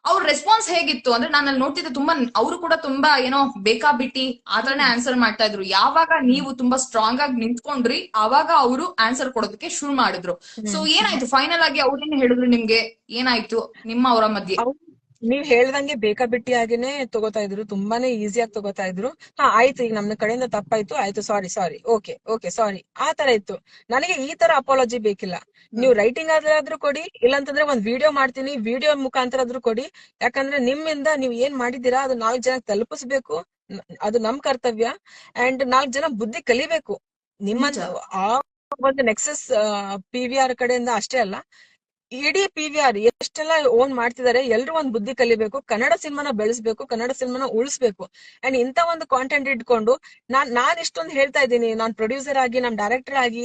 ಅವ್ರ ರೆಸ್ಪಾನ್ಸ್ ಹೇಗಿತ್ತು ಅಂದ್ರೆ, ನಾನು ಅಲ್ಲಿ ನೋಡ್ತಿದ್ದೆ ತುಂಬಾ, ಅವರು ಕೂಡ ತುಂಬಾ ಏನೋ ಬೇಕಾಬಿಟ್ಟಿ ಆತರನೇ ಆನ್ಸರ್ ಮಾಡ್ತಾ ಇದ್ರು. ಯಾವಾಗ ನೀವು ತುಂಬಾ ಸ್ಟ್ರಾಂಗ್ ಆಗಿ ನಿಂತ್ಕೊಂಡ್ರಿ ಆವಾಗ ಅವರು ಆನ್ಸರ್ ಕೊಡೋದಕ್ಕೆ ಶುರು ಮಾಡಿದ್ರು. ಸೊ ಏನಾಯ್ತು ಫೈನಲ್ ಆಗಿ? ಅವ್ರೇನ್ ಹೇಳಿದ್ರು ನಿಮ್ಗೆ? ಏನಾಯ್ತು ನಿಮ್ಮ ಅವರ ಮಧ್ಯೆ? ನೀವ್ ಹೇಳ್ದಂಗೆ ಬೇಕಾಬಿಟ್ಟಿಯಾಗಿನೇ ತಗೋತಾ ಇದ್ರು, ತುಂಬಾನೇ ಈಸಿಯಾಗಿ ತಗೋತಾ ಇದ್ರು. ಆಯ್ತು, ಈಗ ನಮ್ಮ ಕಡೆಯಿಂದ ತಪ್ಪಾಯ್ತು, ಆಯ್ತು, ಸಾರಿ ಓಕೆ ಸಾರಿ, ಆ ತರ ಇತ್ತು. ನನಗೆ ಈ ತರ ಅಪಾಲಜಿ ಬೇಕಿಲ್ಲ. ನೀವು ರೈಟಿಂಗ್ ಆದ್ರೂ ಕೊಡಿ, ಇಲ್ಲಾಂತಂದ್ರೆ ಒಂದ್ ವಿಡಿಯೋ ಮಾಡ್ತೀನಿ, ವಿಡಿಯೋ ಮುಖಾಂತರ ಆದ್ರೂ ಕೊಡಿ. ಯಾಕಂದ್ರೆ ನಿಮ್ಮಿಂದ ನೀವ್ ಏನ್ ಮಾಡಿದೀರಾ ಅದು 4 ಜನಕ್ಕೆ ತಲುಪಿಸ್ಬೇಕು. ಅದು ನಮ್ ಕರ್ತವ್ಯ. ಅಂಡ್ 4 ಜನ ಬುದ್ಧಿ ಕಲಿಬೇಕು. ನಿಮ್ಮ ನಿಜ. ಆ ಒಂದು ನೆಕ್ಸಸ್ PVR ಕಡೆಯಿಂದ ಅಷ್ಟೇ ಅಲ್ಲ, ಇಡೀ PVR ಎಷ್ಟೆಲ್ಲ ಓನ್ ಮಾಡ್ತಿದ್ದಾರೆ. ಎಲ್ರು ಒಂದ್ ಬುದ್ಧಿ ಕಲಿಬೇಕು. ಕನ್ನಡ ಸಿನಿಮಾನ ಬೆಳೆಸ್ಬೇಕು, ಕನ್ನಡ ಸಿನಿಮಾನ ಉಳಿಸ್ಬೇಕು. ಅಂಡ್ ಇಂತ ಒಂದು ಕಾಂಟೆಂಟ್ ಇಟ್ಕೊಂಡು ನಾನ್ ಇಷ್ಟೊಂದು ಹೇಳ್ತಾ ಇದ್ದೀನಿ. ನಾನ್ ಪ್ರೊಡ್ಯೂಸರ್ ಆಗಿ, ನಮ್ ಡೈರೆಕ್ಟರ್ ಆಗಿ,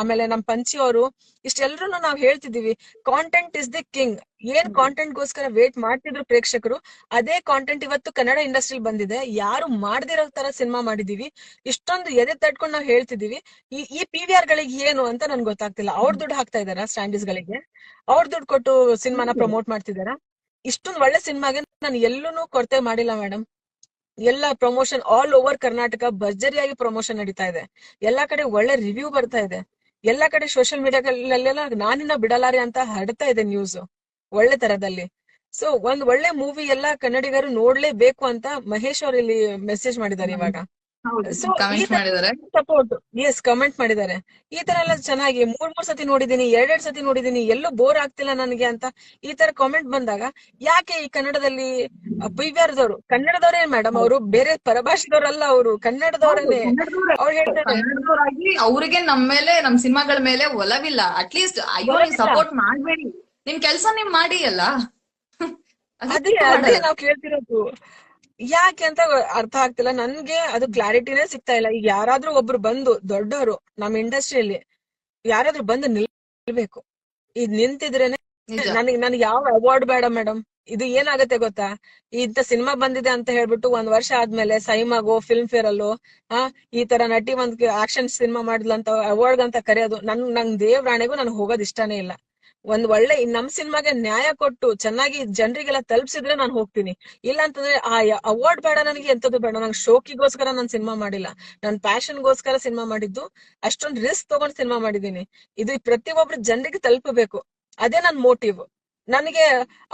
ಆಮೇಲೆ ನಮ್ ಪಂಚಿ ಅವರು ಇಷ್ಟೆಲ್ರು ನಾವ್ ಹೇಳ್ತಿದೀವಿ, ಕಾಂಟೆಂಟ್ ಇಸ್ ದಿ ಕಿಂಗ್. ಏನ್ ಕಾಂಟೆಂಟ್ ಗೋಸ್ಕರ ವೇಟ್ ಮಾಡ್ತಿದ್ರು ಪ್ರೇಕ್ಷಕರು, ಅದೇ ಕಾಂಟೆಂಟ್ ಇವತ್ತು ಕನ್ನಡ ಇಂಡಸ್ಟ್ರಿ ಬಂದಿದೆ. ಯಾರು ಮಾಡದಿರೋ ತರ ಸಿನಿಮಾ ಮಾಡಿದೀವಿ. ಇಷ್ಟೊಂದು ಎದೆ ತಟ್ಕೊಂಡು ನಾವ್ ಹೇಳ್ತಿದೀವಿ. ಈ PVR ಗಳಿಗೆ ಏನು ಅಂತ ನನ್ಗೆ ಗೊತ್ತಾಗ್ತಿಲ್ಲ. ಅವ್ರ ದುಡ್ಡು ಹಾಕ್ತಾ ಇದಾರ ಸ್ಟ್ಯಾಂಡೀಸ್ ಗಳಿಗೆ? ಅವ್ರ ದುಡ್ಡು ಕೊಟ್ಟು ಸಿನಿಮಾನ ಪ್ರಮೋಟ್ ಮಾಡ್ತಿದಾರ? ಇಷ್ಟೊಂದು ಒಳ್ಳೆ ಸಿನಿಮಾಗೆ ನಾನು ಎಲ್ಲೂ ಕೊರತೆ ಮಾಡಿಲ್ಲ ಮೇಡಮ್. ಎಲ್ಲ ಪ್ರಮೋಷನ್ ಆಲ್ ಓವರ್ ಕರ್ನಾಟಕ ಭರ್ಜರಿಯಾಗಿ ಪ್ರಮೋಷನ್ ನಡೀತಾ ಇದೆ. ಎಲ್ಲಾ ಕಡೆ ಒಳ್ಳೆ ರಿವ್ಯೂ ಬರ್ತಾ ಇದೆ. ಎಲ್ಲಾ ಕಡೆ ಸೋಷಿಯಲ್ ಮೀಡಿಯಾಗಳಲ್ಲೆಲ್ಲ ನಾನಿನ್ನ ಬಿಡಲಾರೆ ಅಂತ ಹರಡ್ತಾ ಇದೆ ನ್ಯೂಸ್ ಒಳ್ಳೆ ತರದಲ್ಲಿ. ಸೊ ಒಂದ್ ಒಳ್ಳೆ ಮೂವಿ ಎಲ್ಲಾ ಕನ್ನಡಿಗರು ನೋಡ್ಲೇಬೇಕು ಅಂತ ಮಹೇಶ್ ಅವ್ರು ಇಲ್ಲಿ ಮೆಸೇಜ್ ಮಾಡಿದ್ದಾರೆ ಇವಾಗ. ಹೌದು, ಸೊ ಈ ಕಮೆಂಟ್ ತರ ಮಾಡಿದ್ದಾರೆ. ಸಪೋರ್ಟ್, ಎಸ್ ಕಮೆಂಟ್ ಮಾಡಿದ್ದಾರೆ. ಈ ತರ ಎಲ್ಲ ಚೆನ್ನಾಗಿ ಮೂರ್ ಸತಿ ನೋಡಿದೀನಿ, ಎರಡೆರಡ್ ಸತಿ ನೋಡಿದೀನಿ, ಎಲ್ಲೂ ಬೋರ್ ಆಗ್ತಿಲ್ಲ ನನಗೆ ಅಂತ ಈ ತರ ಕಾಮೆಂಟ್ ಬಂದಾಗ ಯಾಕೆ ಈ ಕನ್ನಡದಲ್ಲಿ PVR ದವರು ಕನ್ನಡದವರೇ ಮೇಡಮ್, ಅವರು ಬೇರೆ ಪರಭಾಷೆದವರಲ್ಲ, ಅವರು ಹೌದು, ಕನ್ನಡದವರೇ. ಕನ್ನಡದವ್ರೆ. ಅವ್ರು ಹೇಳ್ತಾರೆ ಕನ್ನಡದವರಾಗಿ ಅವ್ರಿಗೆ ನಮ್ ಮೇಲೆ, ನಮ್ ಸಿನಿಮಾಗಳ ಮೇಲೆ ಒಲವಿಲ್ಲ. ಅಟ್ಲೀಸ್ಟ್ ಅಯ್ಯೋ ನೀವ್ ಬರೋದಿಲ್ಲ. ಸಪೋರ್ಟ್ ಮಾಡ್ಬೇಡಿ, ನಿಮ್ ಕೆಲ್ಸ ನೀವ್ ಮಾಡಿ ಅಲ್ಲ. ಅದೇ ಅದಕ್ಕೆ ಅದೇ ಮಾಡಲ್ಲ. ನಾವ್ ಕೇಳ್ತಿರೋದು. ಯಾಕೆ ಅಂತ ಅರ್ಥ ಆಗ್ತಿಲ್ಲ ನನ್ಗೆ, ಅದು ಕ್ಲಾರಿಟಿನೇ ಸಿಗ್ತಾ ಇಲ್ಲ. ಈಗ ಯಾರಾದ್ರೂ ಒಬ್ರು ಬಂದು ದೊಡ್ಡವರು ನಮ್ಮ ಇಂಡಸ್ಟ್ರಿಯಲ್ಲಿ ಯಾರಾದ್ರೂ ಬಂದು ನಿಲ್ಬೇಕು. ಇದ್ ನಿಂತಿದ್ರೇನೆ ನಿಜ. ನನಗೆ ಯಾವ ಅವಾರ್ಡ್ ಬೇಡ ಮೇಡಮ್. ಇದು ಏನಾಗತ್ತೆ ಗೊತ್ತಾ, ಇಂತ ಸಿನಿಮಾ ಬಂದಿದೆ ಅಂತ ಹೇಳ್ಬಿಟ್ಟು ಒಂದ್ ವರ್ಷ ಆದ್ಮೇಲೆ ಸೈಮಾಗೋ ಫಿಲ್ಮ್ ಫೇರ್ ಅಲ್ಲೋ ಈ ತರ ನಟಿ ಒಂದ್ ಆಕ್ಷನ್ ಸಿನಿಮಾ ಮಾಡಿದ್ಲಂತ ಅವಾರ್ಡ್ ಅಂತ ಕರೆಯೋದು ನಂಗ್ ದೇವ್ರಾಣೆಗೂ ನನ್ಗೆ ಹೋಗೋದ್ ಇಷ್ಟನೇ ಇಲ್ಲ. ಒಂದ್ ಒಳ್ಳೆ ನಮ್ ಸಿನಿಮಾಗೆ ನ್ಯಾಯ ಕೊಟ್ಟು ಚೆನ್ನಾಗಿ ಜನರಿಗೆಲ್ಲ ತಲುಪಿಸಿದ್ರೆ ನಾನು ಹೋಗ್ತೀನಿ. ಇಲ್ಲ ಅಂತಂದ್ರೆ ಆ ಅವಾರ್ಡ್ ಬೇಡ ನನಗೆ, ಎಂತದ್ದು ಬೇಡ. ನಂಗೆ ಶೋಕಿಗೋಸ್ಕರ ನಾನ್ ಸಿನಿಮಾ ಮಾಡಿಲ್ಲ, ನನ್ ಪ್ಯಾಷನ್ಗೋಸ್ಕರ ಸಿನಿಮಾ ಮಾಡಿದ್ದು. ಅಷ್ಟೊಂದು ರಿಸ್ಕ್ ತಗೊಂಡ್ ಸಿನಿಮಾ ಮಾಡಿದೀನಿ. ಇದು ಪ್ರತಿಯೊಬ್ರು ಜನರಿಗೆ ತಲುಪಬೇಕು, ಅದೇ ನನ್ ಮೋಟಿವ್. ನನಗೆ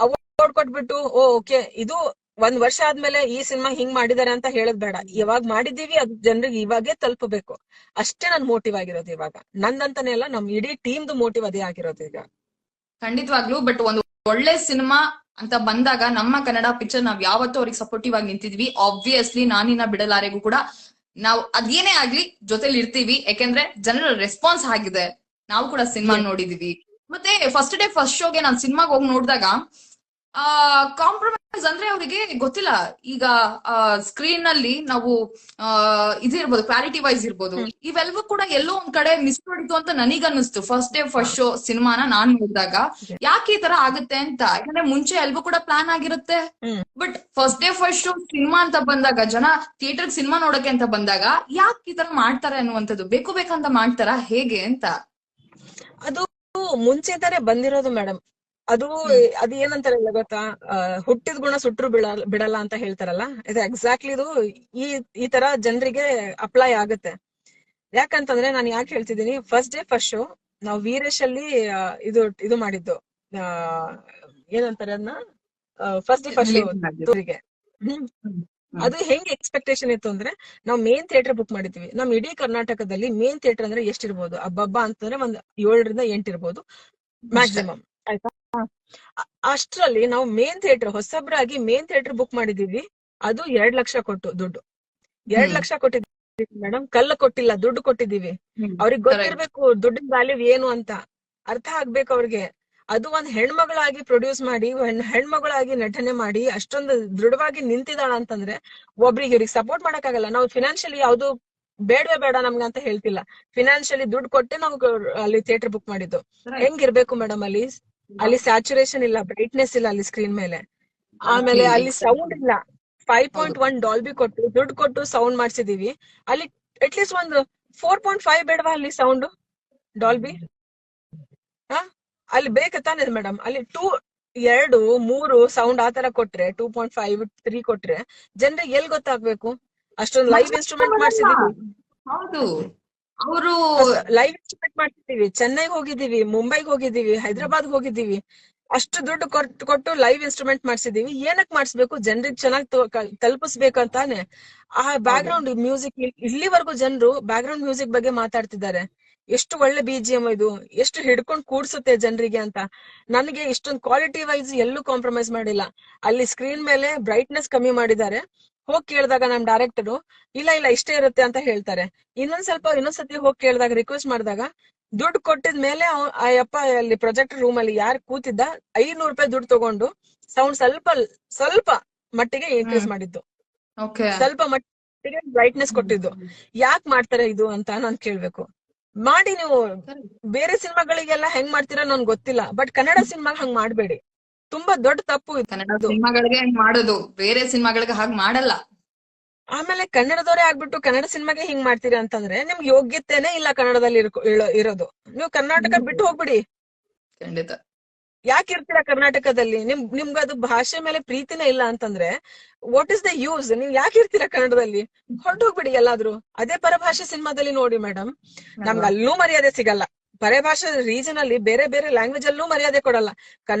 ಅವಾರ್ಡ್ ಕೊಟ್ಬಿಟ್ಟು ಓಕೆ ಇದು ಒಂದ್ ವರ್ಷ ಆದ್ಮೇಲೆ ಈ ಸಿನಿಮಾ ಹಿಂಗ್ ಮಾಡಿದಾರೆ ಅಂತ ಹೇಳದ್ ಬೇಡ. ಯಾವಾಗ ಮಾಡಿದೀವಿ ಅದು ಜನರಿಗೆ ಇವಾಗೇ ತಲುಪಬೇಕು, ಅಷ್ಟೇ ನನ್ ಮೋಟಿವ್ ಆಗಿರೋದು ಇವಾಗ. ನಂದಂತಾನೆ ಅಲ್ಲ, ನಮ್ ಇಡೀ ಟೀಮ್ದು ಮೋಟಿವ್ ಅದೇ ಆಗಿರೋದು ಈಗ. ಖಂಡಿತವಾಗ್ಲು. ಬಟ್ ಒಂದು ಒಳ್ಳೆ ಸಿನಿಮಾ ಅಂತ ಬಂದಾಗ ನಮ್ಮ ಕನ್ನಡ ಪಿಕ್ಚರ್ ನಾವ್ ಯಾವತ್ತೂ ಅವ್ರಿಗೆ ಸಪೋರ್ಟಿವ್ ಆಗಿ ನಿಂತಿದ್ವಿ. ಆಬ್ವಿಯಸ್ಲಿ ನಾನಿನ್ನ ಬಿಡಲಾರೆಗೂ ಕೂಡ ನಾವು ಅದೇನೇ ಆಗ್ಲಿ ಜೊತೆಲಿ ಇರ್ತೀವಿ. ಯಾಕೆಂದ್ರೆ ಜನರ ರೆಸ್ಪಾನ್ಸ್ ಆಗಿದೆ, ನಾವು ಕೂಡ ಸಿನಿಮಾ Yes. ನೋಡಿದೀವಿ. ಮತ್ತೆ ಫಸ್ಟ್ ಡೇ ಫಸ್ಟ್ ಶೋಗೆ ನಾನ್ ಸಿನಿಮಾಗ್ ಹೋಗಿ ನೋಡಿದಾಗ ಕಾಂಪ್ರಮೈಸ್ ಅಂದ್ರೆ ಅವರಿಗೆ ಗೊತ್ತಿಲ್ಲ. ಈಗ ಸ್ಕ್ರೀನ್ ನಲ್ಲಿ ನಾವು ಇದಿರ್ಬೋದು, ಕ್ಲಾರಿಟಿ ವೈಸ್ ಇರ್ಬೋದು, ಇವೆಲ್ಲವೂ ಕೂಡ ಎಲ್ಲೋ ಒಂದ್ ಕಡೆ ಮಿಸ್ ಮಾಡಿತು ಅಂತ ನನಗನ್ನಿಸ್ತು ಫಸ್ಟ್ ಡೇ ಫಸ್ಟ್ ಶೋ ಸಿನಿಮಾನ ನಾನ್ ನೋಡಿದಾಗ. ಯಾಕೆ ಈ ತರ ಆಗುತ್ತೆ ಅಂತ, ಯಾಕಂದ್ರೆ ಮುಂಚೆ ಎಲ್ಗೂ ಕೂಡ ಪ್ಲಾನ್ ಆಗಿರುತ್ತೆ. But first day first show cinema ಅಂತ ಬಂದಾಗ, ಜನ ಥಿಯೇಟರ್ ಸಿನಿಮಾ ನೋಡಕ್ಕೆ ಅಂತ ಬಂದಾಗ ಯಾಕೆ ಈ ತರ ಮಾಡ್ತಾರೆ ಅನ್ನುವಂಥದ್ದು, ಬೇಕು ಬೇಕಂತ ಮಾಡ್ತಾರ ಹೇಗೆ ಅಂತ. ಅದು ಮುಂಚೆತಾನೆ ಬಂದಿರೋದು ಮೇಡಮ್. ಅದು ಅದು ಏನಂತಾರಲ್ಲ ಗೊತ್ತಾ, ಹುಟ್ಟಿದ ಗುಣ ಸುಟ್ರು ಬಿಡಲ್ಲ ಅಂತ ಹೇಳ್ತಾರಲ್ಲ, ಇದು ಎಕ್ಸಾಕ್ಟ್ಲಿ ಇದು ಈ ತರ ಜನರಿಗೆ ಅಪ್ಲೈ ಆಗುತ್ತೆ. ಯಾಕಂತಂದ್ರೆ ನಾನು ಯಾಕೆ ಹೇಳ್ತಿದ್ದೀನಿ, ಫಸ್ಟ್ ಡೇ ಫಸ್ಟ್ ಶೋ ನಾವು ವೀರೇಶ್ ಅಲ್ಲಿ ಇದು ಮಾಡಿದ್ದು, ಏನಂತಾರೆ ಅದನ್ನ, ಫಸ್ಟ್ ಡೇ ಫಸ್ಟ್ ಶೋ ಗೆ ಅದು ಹೆಂಗ್ ಎಕ್ಸ್ಪೆಕ್ಟೇಷನ್ ಇತ್ತು ಅಂದ್ರೆ, ನಾವು ಮೇನ್ ಥಿಯೇಟರ್ ಬುಕ್ ಮಾಡಿದ್ವಿ. ನಮ್ ಇಡೀ ಕರ್ನಾಟಕದಲ್ಲಿ ಮೇನ್ ಥಿಯೇಟರ್ ಅಂದ್ರೆ ಎಷ್ಟಿರ್ಬೋದು, ಹಬ್ಬ ಅಂತಂದ್ರೆ ಒಂದ್ 7ರಿಂದ 8 ಇರ್ಬೋದು ಮ್ಯಾಕ್ಸಿಮಮ್, ಆಯ್ತಾ. ಅಷ್ಟ್ರಲ್ಲಿ ನಾವು ಮೇನ್ ಥಿಯೇಟರ್, ಹೊಸಬ್ರಾಗಿ ಮೇನ್ ಥಿಯೇಟರ್ ಬುಕ್ ಮಾಡಿದೀವಿ. ಅದು 2 ಲಕ್ಷ ಕೊಟ್ಟು ದುಡ್ಡು, 2 ಲಕ್ಷ ಕೊಟ್ಟಿದ್ದೀವಿ ಮೇಡಮ್. ಕಲ್ಲ ಕೊಟ್ಟಿಲ್ಲ, ದುಡ್ಡು ಕೊಟ್ಟಿದೀವಿ. ಅವ್ರಿಗೆ ಗೊತ್ತಿರ್ಬೇಕು ದುಡ್ಡಿನ ವ್ಯಾಲ್ಯೂ ಏನು ಅಂತ, ಅರ್ಥ ಆಗ್ಬೇಕು ಅವ್ರಿಗೆ. ಅದು ಒಂದ್ ಹೆಣ್ಮಗಳಾಗಿ ಪ್ರೊಡ್ಯೂಸ್ ಮಾಡಿ, ಹೆಣ್ಮಗಳಾಗಿ ನಟನೆ ಮಾಡಿ ಅಷ್ಟೊಂದು ದೃಢವಾಗಿ ನಿಂತಿದ್ದಾಳ ಅಂತಂದ್ರೆ ಒಬ್ರಿಗೆ ಇವ್ರಿಗೆ ಸಪೋರ್ಟ್ ಮಾಡಕ್ಕಾಗಲ್ಲ. ನಾವು ಫಿನಾನ್ಷಿಯಲಿ ಯಾವ್ದು ಬೇಡವೇ ಬೇಡ ನಮ್ಗೆ ಅಂತ ಹೇಳ್ತಿಲ್ಲ, ಫಿನಾನ್ಷಿಯಲಿ ದುಡ್ಡು ಕೊಟ್ಟೆ ನಾವು ಅಲ್ಲಿ ಥಿಯೇಟರ್ ಬುಕ್ ಮಾಡಿದ್ದು. ಹೆಂಗಿರ್ಬೇಕು ಮೇಡಮ್, ಅಲ್ಲಿ ಸ್ಯಾಚುರೇಷನ್ ಇಲ್ಲ, ಬ್ರೈಟ್ನೆಸ್ ಇಲ್ಲ ಅಲ್ಲಿ ಸ್ಕ್ರೀನ್ ಮೇಲೆ. ಆಮೇಲೆ ಅಲ್ಲಿ ಸೌಂಡ್ ಇಲ್ಲ. 5.1 ಡಾಲ್ಬಿ ಕೊಟ್ಟು ದುಡ್ಡು ಕೊಟ್ಟು ಸೌಂಡ್ ಮಾಡ್ಸಿದೀವಿ. ಅಲ್ಲಿ ಅಟ್ಲೀಸ್ಟ್ ಒಂದು 4.5 ಬೇಡವಾ ಅಲ್ಲಿ ಸೌಂಡ್ ಡಾಲ್ಬಿ? ಅಲ್ಲಿ ಬೇಕತ್ತಾನೆ ಮೇಡಮ್. ಅಲ್ಲಿ 2, 3 ಸೌಂಡ್ ಆತರ ಕೊಟ್ರೆ, 2.5, 3 ಕೊಟ್ರೆ ಜನರಿಗೆ ಎಲ್ ಗೊತ್ತಾಗ್ಬೇಕು? ಅಷ್ಟೊಂದು ಲೈವ್ ಇನ್ಸ್ಟ್ರೂಮೆಂಟ್ ಮಾಡ್ಸಿದೀವಿ. ಹೌದು, ಅವರು ಲೈವ್ ಇನ್ಸ್ಟ್ರೂಮೆಂಟ್ ಮಾಡ್ಸಿದೀವಿ. ಚೆನ್ನೈಗೆ ಹೋಗಿದೀವಿ, ಮುಂಬೈಗೆ ಹೋಗಿದೀವಿ, ಹೈದರಾಬಾದ್ ಹೋಗಿದೀವಿ. ಅಷ್ಟು ದುಡ್ಡು ಕೊಟ್ಟು ಲೈವ್ ಇನ್ಸ್ಟ್ರೂಮೆಂಟ್ ಮಾಡ್ಸಿದೀವಿ. ಏನಕ್ ಮಾಡಿಸ್ಬೇಕು? ಜನರಿಗೆ ಚೆನ್ನಾಗಿ ತಲುಪಿಸ್ಬೇಕಂತಾನೆ. ಆ ಬ್ಯಾಕ್ ಗ್ರೌಂಡ್ ಮ್ಯೂಸಿಕ್, ಇಲ್ಲಿವರೆಗೂ ಜನರು ಬ್ಯಾಕ್ ಗ್ರೌಂಡ್ ಮ್ಯೂಸಿಕ್ ಬಗ್ಗೆ ಮಾತಾಡ್ತಿದ್ದಾರೆ. ಎಷ್ಟು ಒಳ್ಳೆ BGM ಇದು, ಎಷ್ಟು ಹಿಡ್ಕೊಂಡ್ ಕೂಡ್ಸುತ್ತೆ ಜನರಿಗೆ ಅಂತ. ನನಗೆ ಇಷ್ಟೊಂದು ಕ್ವಾಲಿಟಿ ವೈಸ್ ಎಲ್ಲೂ ಕಾಂಪ್ರಮೈಸ್ ಮಾಡಿಲ್ಲ. ಅಲ್ಲಿ ಸ್ಕ್ರೀನ್ ಮೇಲೆ ಬ್ರೈಟ್ನೆಸ್ ಕಮ್ಮಿ ಮಾಡಿದ್ದಾರೆ. ಹೋಗಿ ಕೇಳಿದಾಗ ನಮ್ ಡೈರೆಕ್ಟರು ಇಲ್ಲ ಇಷ್ಟೇ ಇರುತ್ತೆ ಅಂತ ಹೇಳ್ತಾರೆ. ಇನ್ನೊಂದ್ಸತಿ ಹೋಗಿ ಕೇಳಿದಾಗ, ರಿಕ್ವೆಸ್ಟ್ ಮಾಡಿದಾಗ, ದುಡ್ಡು ಕೊಟ್ಟಿದ್ಮೇಲೆ ಆ ಯಪ್ಪ ಅಲ್ಲಿ ಪ್ರೊಜೆಕ್ಟರ್ ರೂಮ್ ಅಲ್ಲಿ ಯಾರು ಕೂತಿದ್ದ 500 ರೂಪಾಯಿ ದುಡ್ಡು ತಗೊಂಡು ಸೌಂಡ್ ಸ್ವಲ್ಪ ಮಟ್ಟಿಗೆ ಇನ್ಕ್ರೀಸ್ ಮಾಡಿದ್ದು, ಸ್ವಲ್ಪ ಮಟ್ಟಿಗೆ ಬ್ರೈಟ್ನೆಸ್ ಕೊಟ್ಟಿದ್ದು. ಯಾಕೆ ಮಾಡ್ತಾರೆ ಇದು ಅಂತ ನಾನ್ ಕೇಳ್ಬೇಕು. ಮಾಡಿ ನೀವು ಬೇರೆ ಸಿನಿಮಾಗಳಿಗೆಲ್ಲ ಹೆಂಗ್ ಮಾಡ್ತೀರಾ ನನ್ಗೆ ಗೊತ್ತಿಲ್ಲ, ಬಟ್ ಕನ್ನಡ ಸಿನಿಮಾಗ ಹಂಗ್ ಮಾಡ್ಬೇಡಿ. ತುಂಬಾ ದೊಡ್ಡ ತಪ್ಪು ಇದು. ಕನ್ನಡ ಸಿನಿಮಾಗಳಿಗೆ ಮಾಡೋದು, ಬೇರೆ ಸಿನಿಮಾಗಳಿಗೆ ಹಾಗೆ ಮಾಡಲ್ಲ. ಆಮೇಲೆ ಕನ್ನಡದವರೇ ಆಗ್ಬಿಟ್ಟು ಕನ್ನಡ ಸಿನಿಮಾಗೆ ಹಿಂಗ್ ಮಾಡ್ತೀರಿ ಅಂತಂದ್ರೆ ನಿಮ್ಗೆ ಯೋಗ್ಯತೆನೆ ಇಲ್ಲ ಕನ್ನಡದಲ್ಲಿ ಇರೋದು. ನೀವು ಕರ್ನಾಟಕ ಬಿಟ್ಟು ಹೋಗ್ಬಿಡಿ. ಖಂಡಿತ. ಯಾಕೆ ಇರ್ತೀರಾ ಕರ್ನಾಟಕದಲ್ಲಿ? ನಿಮ್ಗದು ಭಾಷೆ ಮೇಲೆ ಪ್ರೀತಿನೇ ಇಲ್ಲ ಅಂತಂದ್ರೆ ವಾಟ್ ಇಸ್ ದ ಯೂಸ್? ನೀವ್ ಯಾಕೆ ಇರ್ತೀರಾ ಕನ್ನಡದಲ್ಲಿ? ಹೊರಟೋಗ್ಬಿಡಿ ಎಲ್ಲಾದ್ರೂ. ಅದೇ ಪರಭಾಷೆ ಸಿನಿಮಾದಲ್ಲಿ ನೋಡಿ ಮೇಡಮ್, ನಮ್ಗೆ ಅಲ್ವಾ? ಅಲ್ಲೂ ಮರ್ಯಾದೆ ಸಿಗಲ್ಲ. ಪರಭಾಷೆ ರೀಜನ್ ಅಲ್ಲಿ ಬೇರೆ ಬೇರೆ ಲ್ಯಾಂಗ್ವೇಜ್ ಅಲ್ಲೂ ಮರ್ಯಾದೆ ಕೊಡಲ್ಲ.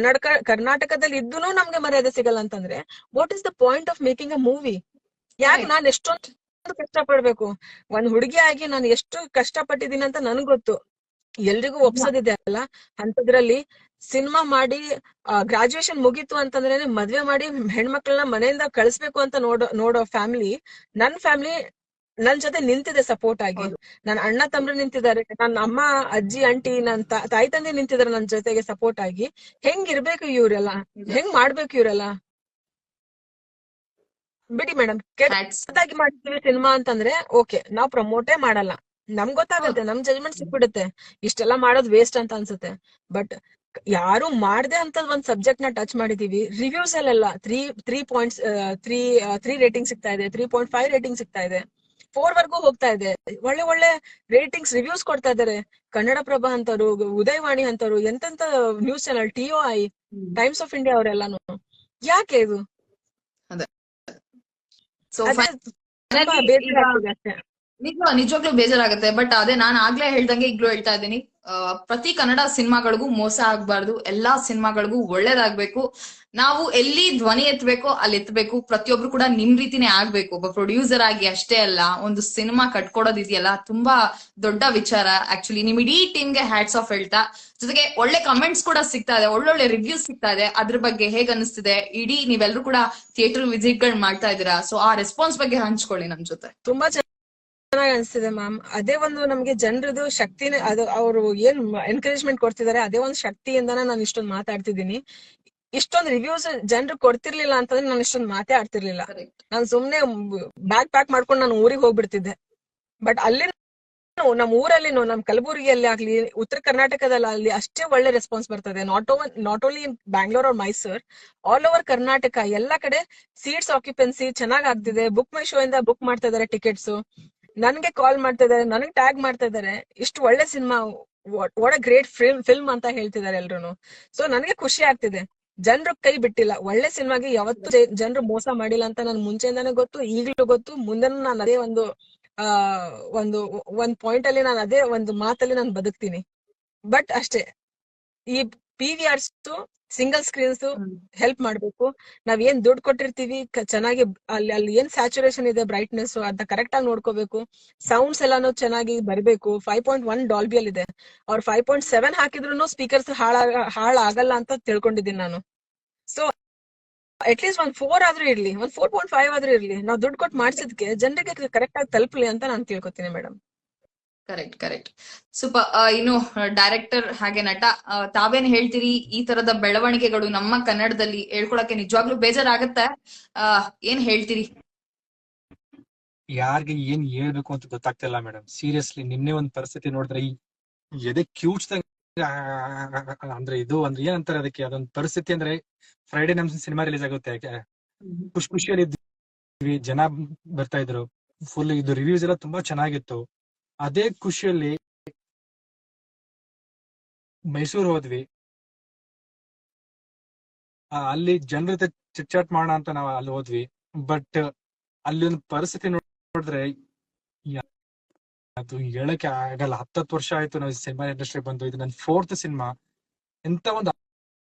ಕರ್ನಾಟಕದಲ್ಲಿ ಇದ್ದೂನು ನಮ್ಗೆ ಮರ್ಯಾದೆ ಸಿಗಲ್ಲ ಅಂತಂದ್ರೆ what is the point of making a movie? ಯಾಕೆ ಕರೆಕ್ಟ್. ನಾನ್ ಎಷ್ಟೊಂದು ಕಷ್ಟ ಪಡ್ಬೇಕು? ಒಂದ್ ಹುಡುಗಿ ಆಗಿ ನಾನು ಎಷ್ಟು ಕಷ್ಟ ಪಟ್ಟಿದೀನಿ ಅಂತ ನನ್ಗ್ ಗೊತ್ತು. ಎಲ್ರಿಗೂ ಒಪ್ಸೋದಿದೆ ಅಲ್ಲ ಅಂತದ್ರಲ್ಲಿ ಸಿನಿಮಾ ಮಾಡಿ ಗ್ರಾಜುಯೇಷನ್ ಮುಗೀತು ಅಂತಂದ್ರೆ ಮದ್ವೆ ಮಾಡಿ ಹೆಣ್ಮಕ್ಳನ್ನ ಮನೆಯಿಂದ ಕಳಿಸ್ಬೇಕು ಅಂತ ನೋಡೋ ಫ್ಯಾಮಿಲಿ, ನನ್ ಫ್ಯಾಮಿಲಿ ನನ್ ಜೊತೆ ನಿಂತಿದೆ ಸಪೋರ್ಟ್ ಆಗಿ. ಹೌದು. ನನ್ನ ಅಣ್ಣ ತಮ್ಮರು ನಿಂತಿದ್ದಾರೆ, ನನ್ನ ಅಮ್ಮ ಅಜ್ಜಿ ಆಂಟಿ ನನ್ ತಾಯಿ ತಂದೆ ನಿಂತಿದ್ದಾರೆ ನನ್ ಜೊತೆಗೆ ಸಪೋರ್ಟ್ ಆಗಿ. ಹೆಂಗಿರ್ಬೇಕು ಇವ್ರೆಲ್ಲ? ಹೆಂಗ್ ಮಾಡ್ಬೇಕು ಇವ್ರೆಲ್ಲ? ಬಿಡಿ ಮೇಡಮ್, ಹ್ಯಾಟ್ಸ್. ಕೆಟ್ಟದಾಗಿ ಮಾಡ್ತೀವಿ ಸಿನಿಮಾ ಅಂತಂದ್ರೆ ಓಕೆ, ನಾವ್ ಪ್ರಮೋಟೇ ಮಾಡಲ್ಲ. ನಮ್ಗ್ ಗೊತ್ತಾಗತ್ತೆ, ನಮ್ ಜಜ್ಮೆಂಟ್ ಸಿಕ್ಬಿಡುತ್ತೆ ಇಷ್ಟೆಲ್ಲ ಮಾಡೋದ್ ವೇಸ್ಟ್ ಅಂತ ಅನ್ಸುತ್ತೆ. ಬಟ್ ಯಾರು ಮಾಡ್ದೆ ಅಂತ ಒಂದ್ ಸಬ್ಜೆಕ್ಟ್ ನ ಟಚ್ ಮಾಡಿದೀವಿ. ರಿವ್ಯೂಸ್ ಅಲ್ಲೆಲ್ಲ ತ್ರೀ ರೇಟಿಂಗ್ ಸಿಗ್ತಾ ಇದೆ, 3.5 ರೇಟಿಂಗ್ ಸಿಗ್ತಾ ಇದೆ, 4 ವರ್ಗೂ ಹೋಗ್ತಾ ಇದೆ. ಒಳ್ಳೆ ಒಳ್ಳೆ ರೇಟಿಂಗ್ಸ್ ರಿವ್ಯೂಸ್ ಕೊಡ್ತಾ ಇದಾರೆ. ಕನ್ನಡಪ್ರಭ ಅಂತವ್ರು, ಉದಯವಾಣಿ ಅಂತವ್ರು, ಎಂತೆಂತ news channel, TOI, Times of India ಅವರೆಲ್ಲಾನು. ಯಾಕೆ ಇದು? ಅದೇ. ಸೊ ಅದೇ ತುಂಬಾ ಫೈನಲಿ ಬೇಸರ ಈಗ ಆಗ್ತಿದೆ ಅಷ್ಟೇ. ನಿಜವಾಗ್ಲೂ ಬೇಜಾರಾಗುತ್ತೆ. ಬಟ್ ಅದೇ ನಾನು ಆಗ್ಲೇ ಹೇಳ್ದಂಗೆ ಈಗ್ಲೂ ಹೇಳ್ತಾ ಇದ್ದೀನಿ, ಪ್ರತಿ ಕನ್ನಡ ಸಿನಿಮಾಗಳಿಗೂ ಮೋಸ ಆಗ್ಬಾರ್ದು. ಎಲ್ಲಾ ಸಿನಿಮಾಗಳಿಗೂ ಒಳ್ಳೇದಾಗ್ಬೇಕು. ನಾವು ಎಲ್ಲಿ ಧ್ವನಿ ಎತ್ತಬೇಕೋ ಅಲ್ಲಿ ಎತ್ತಬೇಕು. ಪ್ರತಿಯೊಬ್ರು ಕೂಡ ನಿಮ್ ರೀತಿನೇ ಆಗ್ಬೇಕು. ಒಬ್ಬ ಪ್ರೊಡ್ಯೂಸರ್ ಆಗಿ ಅಷ್ಟೇ ಅಲ್ಲ, ಒಂದು ಸಿನಿಮಾ ಕಟ್ಕೊಡೋದಿದೆಯಲ್ಲ, ತುಂಬಾ ದೊಡ್ಡ ವಿಚಾರ. ಆಕ್ಚುಲಿ ನಿಮ್ ಇಡೀ ಟೀಮ್ಗೆ ಹ್ಯಾಟ್ಸ್ ಆಫ್ ಹೇಳ್ತಾ, ಜೊತೆಗೆ ಒಳ್ಳೆ ಕಮೆಂಟ್ಸ್ ಕೂಡ ಸಿಗ್ತಾ ಇದೆ, ಒಳ್ಳೊಳ್ಳೆ ರಿವ್ಯೂಸ್ ಸಿಗ್ತಾ ಇದೆ. ಅದ್ರ ಬಗ್ಗೆ ಹೇಗ್ ಅನಿಸ್ತಿದೆ? ಇಡೀ ನೀವೆಲ್ಲರೂ ಕೂಡ ಥಿಯೇಟರ್ ವಿಸಿಟ್ ಗಳು ಮಾಡ್ತಾ ಇದ್ದೀರಾ, ಸೊ ಆ ರೆಸ್ಪಾನ್ಸ್ ಬಗ್ಗೆ ಹಂಚ್ಕೊಳ್ಳಿ ನಮ್ ಜೊತೆ. ತುಂಬಾ ಚೆನ್ನಾಗಿ ಅನಿಸ್ತಿದೆ ಮ್ಯಾಮ್. ಅದೇ ಒಂದು ನಮ್ಗೆ ಜನರದು ಶಕ್ತಿನೇ ಅದು. ಅವರು ಏನ್ ಎನ್ಕರೇಜ್ಮೆಂಟ್ ಕೊಡ್ತಿದ್ದಾರೆ, ಅದೇ ಒಂದು ಶಕ್ತಿಯಿಂದಾನೇ ನಾನು ಇಷ್ಟೊಂದು ಮಾತಾಡ್ತಿದ್ದೀನಿ. ಇಷ್ಟೊಂದು ರಿವ್ಯೂಸ್ ಜನರು ಕೊಡ್ತಿರ್ಲಿಲ್ಲ ಅಂತಂದ್ರೆ ನಾನು ಇಷ್ಟೊಂದು ಮಾತೇ ಆಡ್ತಿರ್ಲಿಲ್ಲ. ಕರೆಕ್ಟ್. ನಾನು ಸುಮ್ನೆ ಬ್ಯಾಗ್ ಪ್ಯಾಕ್ ಮಾಡ್ಕೊಂಡು ನಾನು ಊರಿಗೆ ಹೋಗ್ಬಿಡ್ತಿದ್ದೆ. ಬಟ್ ಅಲ್ಲಿ ನಮ್ಮ ಊರಲ್ಲಿನೂ, ನಮ್ ಕಲಬುರಗಿಯಲ್ಲಿ ಆಗ್ಲಿ, ಉತ್ತರ ಕರ್ನಾಟಕದಲ್ಲಿ ಅಷ್ಟೇ ಒಳ್ಳೆ ರೆಸ್ಪಾನ್ಸ್ ಬರ್ತದೆ. Not only in Bangalore or Mysore, all over Karnataka ಎಲ್ಲಾ ಕಡೆ ಸೀಟ್ಸ್ ಆಕ್ಯುಪೆನ್ಸಿ ಚೆನ್ನಾಗ್ ಆಗ್ತಿದೆ. ಬುಕ್ ಮೈ ಶೋ ಇಂದ ಬುಕ್ ಮಾಡ್ತಾ ಇದಾರೆ ಟಿಕೆಟ್ಸ್. ನನ್ಗೆ ಕಾಲ್ ಮಾಡ್ತಾ ಇದಾರೆ, ನನಗೆ ಟ್ಯಾಗ್ ಮಾಡ್ತಾ ಇದಾರೆ, ಇಷ್ಟು ಒಳ್ಳೆ cinema, what a great film ಅಂತ ಹೇಳ್ತಿದ್ದಾರೆ ಎಲ್ರು. ಸೊ ನನಗೆ ಖುಷಿ ಆಗ್ತಿದೆ. ಜನರು ಕೈ ಬಿಟ್ಟಿಲ್ಲ. ಒಳ್ಳೆ ಸಿನಿಮಾಗೆ ಯಾವತ್ತೂ ಜನರು ಮೋಸ ಮಾಡಿಲ್ಲ ಅಂತ ನನ್ ಮುಂಚೆಯಿಂದಾನೇ ಗೊತ್ತು, ಈಗ್ಲೂ ಗೊತ್ತು, ಮುಂದೆನೂ ನಾನು ಅದೇ ಒಂದು ಆ ಒಂದ್ ಪಾಯಿಂಟ್ ಅಲ್ಲಿ ನಾನು ಅದೇ ಒಂದು ಮಾತಲ್ಲಿ ನಾನು ಬದುಕ್ತೀನಿ. ಬಟ್ ಅಷ್ಟೇ, ಈ PVRs ಸಿಂಗಲ್ ಸ್ಕ್ರೀನ್ಸ್ ಹೆಲ್ಪ್ ಮಾಡ್ಬೇಕು. ನಾವ್ ಏನ್ ದುಡ್ಡು ಕೊಟ್ಟಿರ್ತೀವಿ ಚೆನ್ನಾಗಿ ಅಲ್ಲಿ ಏನ್ ಸ್ಯಾಚುರೇಷನ್ ಇದೆ, ಬ್ರೈಟ್ನೆಸ್ ಅದನ್ನ ಕರೆಕ್ಟ್ ಆಗಿ ನೋಡ್ಕೋಬೇಕು. ಸೌಂಡ್ಸ್ ಚೆನ್ನಾಗಿ ಬರ್ಬೇಕು. 5.1 ಡಾಲ್ಬಿ ಅಲ್ಲಿ ಇದೆ. ಅವ್ರು 5.7 ಹಾಕಿದ್ರು ಸ್ಪೀಕರ್ಸ್ ಹಾಳಾಗಲ್ಲ ಅಂತ ತಿಳ್ಕೊಂಡಿದ್ದೀನಿ ನಾನು. ಸೊ ಅಟ್ಲೀಸ್ಟ್ ಒಂದ್ 4 ಆದ್ರೂ ಇರ್ಲಿ, ಒಂದ್ 4.5 ಆದ್ರೂ ಇರ್ಲಿ. ನಾವ್ ದುಡ್ಡು ಕೊಟ್ಟು ಮಾಡ್ಸಿದ್ಕೆ ಜನರಿಗೆ ಕರೆಕ್ಟ್ ಆಗಿ ತಲುಪಲಿ ಅಂತ ನಾನು ತಿಳ್ಕೊತೀನಿ ಮೇಡಮ್. ಕರೆಕ್ಟ್. ಸೂಪರ್. ಇನ್ನು ಡೈರೆಕ್ಟರ್ ಹಾಗೆ ನಟ, ತಾವೇನ್ ಹೇಳ್ತೀರಿ? ಈ ತರದ ಬೆಳವಣಿಗೆಗಳು ನಮ್ಮ ಕನ್ನಡದಲ್ಲಿ ಹೇಳ್ಕೊಳಕ್ಕೆ ನಿಜವಾಗ್ಲೂ ಬೇಜಾರಾಗತ್ತೆ. ಏನ್ ಹೇಳ್ತೀರಿ? ಯಾರಿಗೆ ಏನ್ ಹೇಳ್ಬೇಕು ಅಂತ ಗೊತ್ತಾಗ್ತಿಲ್ಲ ಮೇಡಮ್. ಸೀರಿಯಸ್ಲಿ ನಿನ್ನೆ ಒಂದ್ ಪರಿಸ್ಥಿತಿ ನೋಡಿದ್ರೆ ಎದೆ ಕ್ಯೂಚ್ದಂಗ. ಅಂದ್ರೆ ಇದು ಅಂದ್ರೆ ಏನಂತಾರೆ ಅದಕ್ಕೆ, ಅದೊಂದ್ ಪರಿಸ್ಥಿತಿ. ಅಂದ್ರೆ ಫ್ರೈಡೆ ನಮ್ ಸಿನಿಮಾ ರಿಲೀಸ್ ಆಗುತ್ತೆ, ಖುಷಿಯಲ್ಲಿ ಇದ್ವಿ, ಜನ ಬರ್ತಾ ಇದ್ರು, ಫುಲ್ ಇದು ರಿವ್ಯೂಸ್ ಎಲ್ಲ ತುಂಬಾ ಚೆನ್ನಾಗಿತ್ತು. ಅದೇ ಖುಷಿಯಲ್ಲಿ ಮೈಸೂರು ಹೋದ್ವಿ. ಅಲ್ಲಿ ಜನರ ಜೊತೆ ಚಿಟ್ಚಾಟ್ ಮಾಡೋಣ ಅಂತ ನಾವ್ ಅಲ್ಲಿ ಹೋದ್ವಿ. ಬಟ್ ಅಲ್ಲಿ ಒಂದು ಪರಿಸ್ಥಿತಿ ನೋಡಿದ್ರೆ ಅದು ಹೇಳಕ್ಕೆ ಆಗಲ್ಲ. 10 ವರ್ಷ ಆಯ್ತು ನಾವು ಸಿನಿಮಾ ಇಂಡಸ್ಟ್ರಿ ಬಂದು, ಇದು ನನ್ನ 4th ಸಿನಿಮಾ. ಎಂತ ಒಂದು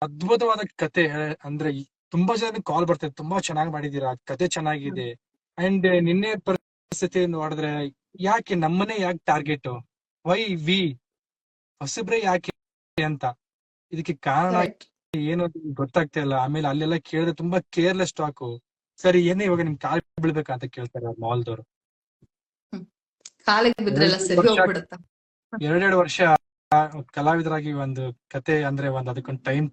ಅದ್ಭುತವಾದ ಕತೆ. ಅಂದ್ರೆ ತುಂಬಾ ಜನ ಕಾಲ್ ಬರ್ತದೆ, ತುಂಬಾ ಚೆನ್ನಾಗಿ ಮಾಡಿದೀರಾ, ಕತೆ ಚೆನ್ನಾಗಿದೆ. ಅಂಡ್ ನಿನ್ನೆ ಪರಿಸ್ಥಿತಿ ನೋಡಿದ್ರೆ ಯಾಕೆ ನಮ್ಮನೆ ಯಾಕೆ ಟಾರ್ಗೆಟ್, ವೈ ವಿ ಹೊಸಬ್ರೆ ಯಾಕೆ ಅಂತ, ಇದಕ್ಕೆ ಕಾರಣ ಏನು ಗೊತ್ತಾಗ್ತಾ ಇಲ್ಲ. ಆಮೇಲೆ ಅಲ್ಲೆಲ್ಲ ಕೇಳಿದ್ರೆ ತುಂಬಾ ಕೇರ್ಲೆಸ್ ಟಾಕು. ಸರಿ ಏನೇ ಇವಾಗ ನಿಮ್ ಕಾಲ್ ಬೀಳ್ಬೇಕಾ ಅಂತ ಕೇಳ್ತಾರೆ ಮಾಲ್ದವ್ರು. ಕಾಲಿಗೆ ಬಿದ್ರೆಲ್ಲ ಸರಿ ಹೋಗ್ಬಿಡುತ್ತ. 2 ವರ್ಷ ಕಲಾವಿದರಾಗಿ ಒಂದು ಕತೆ ಅಂದ್ರೆ ಅದಕ್ಕೊಂದು ಟೈಮ್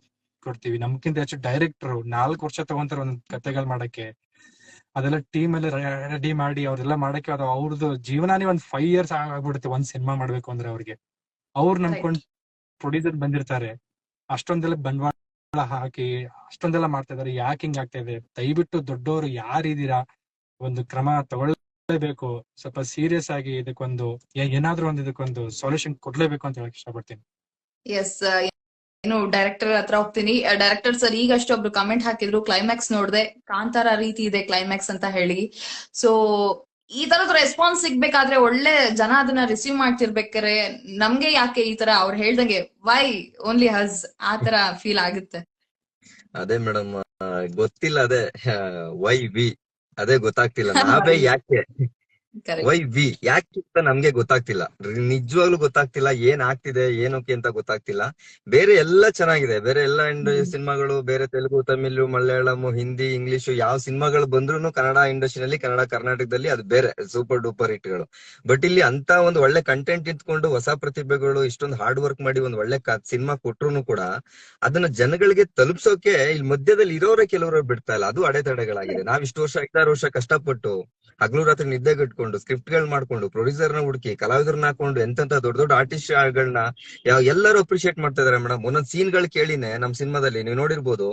ಕೊಡ್ತೀವಿ. ನಮ್ಗಿಂತ ಹೆಚ್ಚು ಡೈರೆಕ್ಟರ್ 4 ವರ್ಷ ತಗೊಂತಾರೆ ಒಂದ್ ಕತೆಗಳು ಮಾಡಕ್ಕೆ. ಅದೆಲ್ಲ ಟೀಮ್ ಅಲ್ಲಿ ರೆಡಿ ಮಾಡಿ ಅವ್ರೆಲ್ಲ ಮಾಡಕ್ಕೆ ಅದು ಅವ್ರದ್ದು ಜೀವನಾನೇ ಒಂದ್ 5 years ಆಗ್ಬಿಡುತ್ತೆ ಒಂದ್ ಸಿನಿಮಾ ಮಾಡ್ಬೇಕು ಅಂದ್ರೆ. ಅವ್ರಿಗೆ ಅವ್ರು ನಂಬ್ಕೊಂಡ್ ಪ್ರೊಡ್ಯೂಸರ್ ಬಂದಿರ್ತಾರೆ, ಅಷ್ಟೊಂದೆಲ್ಲ ಬಂಡವಾಳ ಹಾಕಿ ಅಷ್ಟೊಂದೆಲ್ಲ ಮಾಡ್ತಾ ಇದಾರೆ. ಯಾಕೆ ಹಿಂಗ್ ಆಗ್ತಾ ಇದೆ? ದಯವಿಟ್ಟು ದೊಡ್ಡವರು ಯಾರಿದ್ದೀರಾ, ಒಂದು ಕ್ರಮ ತಗೊಳ್ಳೇಬೇಕು. ಸ್ವಲ್ಪ ಸೀರಿಯಸ್ ಆಗಿ ಇದಕ್ಕೊಂದು ಏನಾದ್ರೂ ಇದಕ್ಕೊಂದು ಸೊಲ್ಯೂಷನ್ ಕೊಡ್ಲೇಬೇಕು ಅಂತ ಹೇಳಕ್ ಇಷ್ಟಪಡ್ತೀನಿ. ಎಸ್. ಏನು ಡೈರೆಕ್ಟರ್ ಹತ್ರ ಹೋಗ್ತೀನಿ. ಡೈರೆಕ್ಟರ್ ಸರ್ ಈಗಷ್ಟೇ ಒಬ್ರು ಕಮೆಂಟ್ ಹಾಕಿದ್ರು, ಕ್ಲೈಮ್ಯಾಕ್ಸ್ ನೋಡ್ದೆ, ಕಾಂತಾರ ರೀತಿ ಇದೆ ಕ್ಲೈಮ್ಯಾಕ್ಸ್ ಅಂತ ಹೇಳಿ. ಸೊ ಈ ತರದ ರೆಸ್ಪಾನ್ಸ್ ಸಿಗ್ಬೇಕಾದ್ರೆ, ಒಳ್ಳೆ ಜನ ಅದನ್ನ ರಿಸೀವ್ ಮಾಡ್ತಿರ್ಬೇಕಾದ್ರೆ, ನಮ್ಗೆ ಯಾಕೆ ಈ ತರ ಅವ್ರು ಹೇಳ್ದಂಗೆ ವೈ ಓನ್ಲಿ ಹಸ್ ಆ ತರ ಫೀಲ್ ಆಗುತ್ತೆ. ಅದೇ ಮೇಡಮ್, ಗೊತ್ತಿಲ್ಲ. ಅದೇ ವೈ ವಿ ಅದೇ ಗೊತ್ತಾಗ್ತಿಲ್ಲ. ನಾವೇ ಯಾಕೆ ವೈ ವಿ ಯಾಕೆ ಅಂತ ನಮ್ಗೆ ಗೊತ್ತಾಗ್ತಿಲ್ಲ. ನಿಜವಾಗ್ಲೂ ಗೊತ್ತಾಗ್ತಿಲ್ಲ. ಏನ್ ಆಗ್ತಿದೆ ಏನಕ್ಕೆ ಅಂತ ಗೊತ್ತಾಗ್ತಿಲ್ಲ. ಬೇರೆ ಎಲ್ಲ ಚೆನ್ನಾಗಿದೆ. ಬೇರೆ ಎಲ್ಲ ಸಿನಿಮಾಗಳು, ಬೇರೆ ತೆಲುಗು, ತಮಿಳು, ಮಲಯಾಳಂ, ಹಿಂದಿ, ಇಂಗ್ಲಿಷ್ ಯಾವ ಸಿನಿಮಾಗಳು ಬಂದ್ರು ಕನ್ನಡ ಇಂಡಸ್ಟ್ರಿನಲ್ಲಿ, ಕನ್ನಡ ಕರ್ನಾಟಕದಲ್ಲಿ ಅದು ಬೇರೆ ಸೂಪರ್ ಡೂಪರ್ ಹಿಟ್ಗಳು. ಬಟ್ ಇಲ್ಲಿ ಅಂತ ಒಂದು ಒಳ್ಳೆ ಕಂಟೆಂಟ್ ಇಟ್ಕೊಂಡು ಹೊಸ ಪ್ರತಿಭೆಗಳು ಇಷ್ಟೊಂದು ಹಾರ್ಡ್ ವರ್ಕ್ ಮಾಡಿ ಒಂದ್ ಒಳ್ಳೆ ಸಿನಿಮಾ ಕೊಟ್ರು ಕೂಡ ಅದನ್ನ ಜನಗಳಿಗೆ ತಲುಪ್ಸೋಕೆ ಇಲ್ಲಿ ಮಧ್ಯದಲ್ಲಿ ಇರೋರೇ ಕೆಲವರು ಬಿಡ್ತಾ ಇಲ್ಲ. ಅದು ಅಡೆತಡೆಗಳಾಗಿದೆ. ನಾವ್ ಇಷ್ಟು ವರ್ಷ 5-6 ವರ್ಷ ಕಷ್ಟಪಟ್ಟು ಹಗಲು ರಾತ್ರಿ ನಿದ್ದೆಗೆಟ್ಕೊಂಡು ಸ್ಕ್ರಿಪ್ಟ್ ಗಳು ಮಾಡ್ಕೊಂಡು ಪ್ರೊಡ್ಯೂಸರ್ ನ ಹುಡುಕಿ ಕಲಾವಿದರನ್ನ ಹಾಕೊಂಡು ಎಂತೆಂತ ದೊಡ್ಡ ದೊಡ್ಡ ಆರ್ಟಿಸ್ಟ್ ಗಳನ್ನ ಎಲ್ಲರೂ ಅಪ್ರಿಶಿಯೇಟ್ ಮಾಡ್ತಾ ಇದಾರೆ ಮೇಡಮ್. ಒಂದೊಂದ್ ಸೀನ್ ಗಳು ಕೇಳಿನೇ ನಮ್ ಸಿನಿಮಾದಲ್ಲಿ ನೀವು ನೋಡಿರ್ಬೋದು.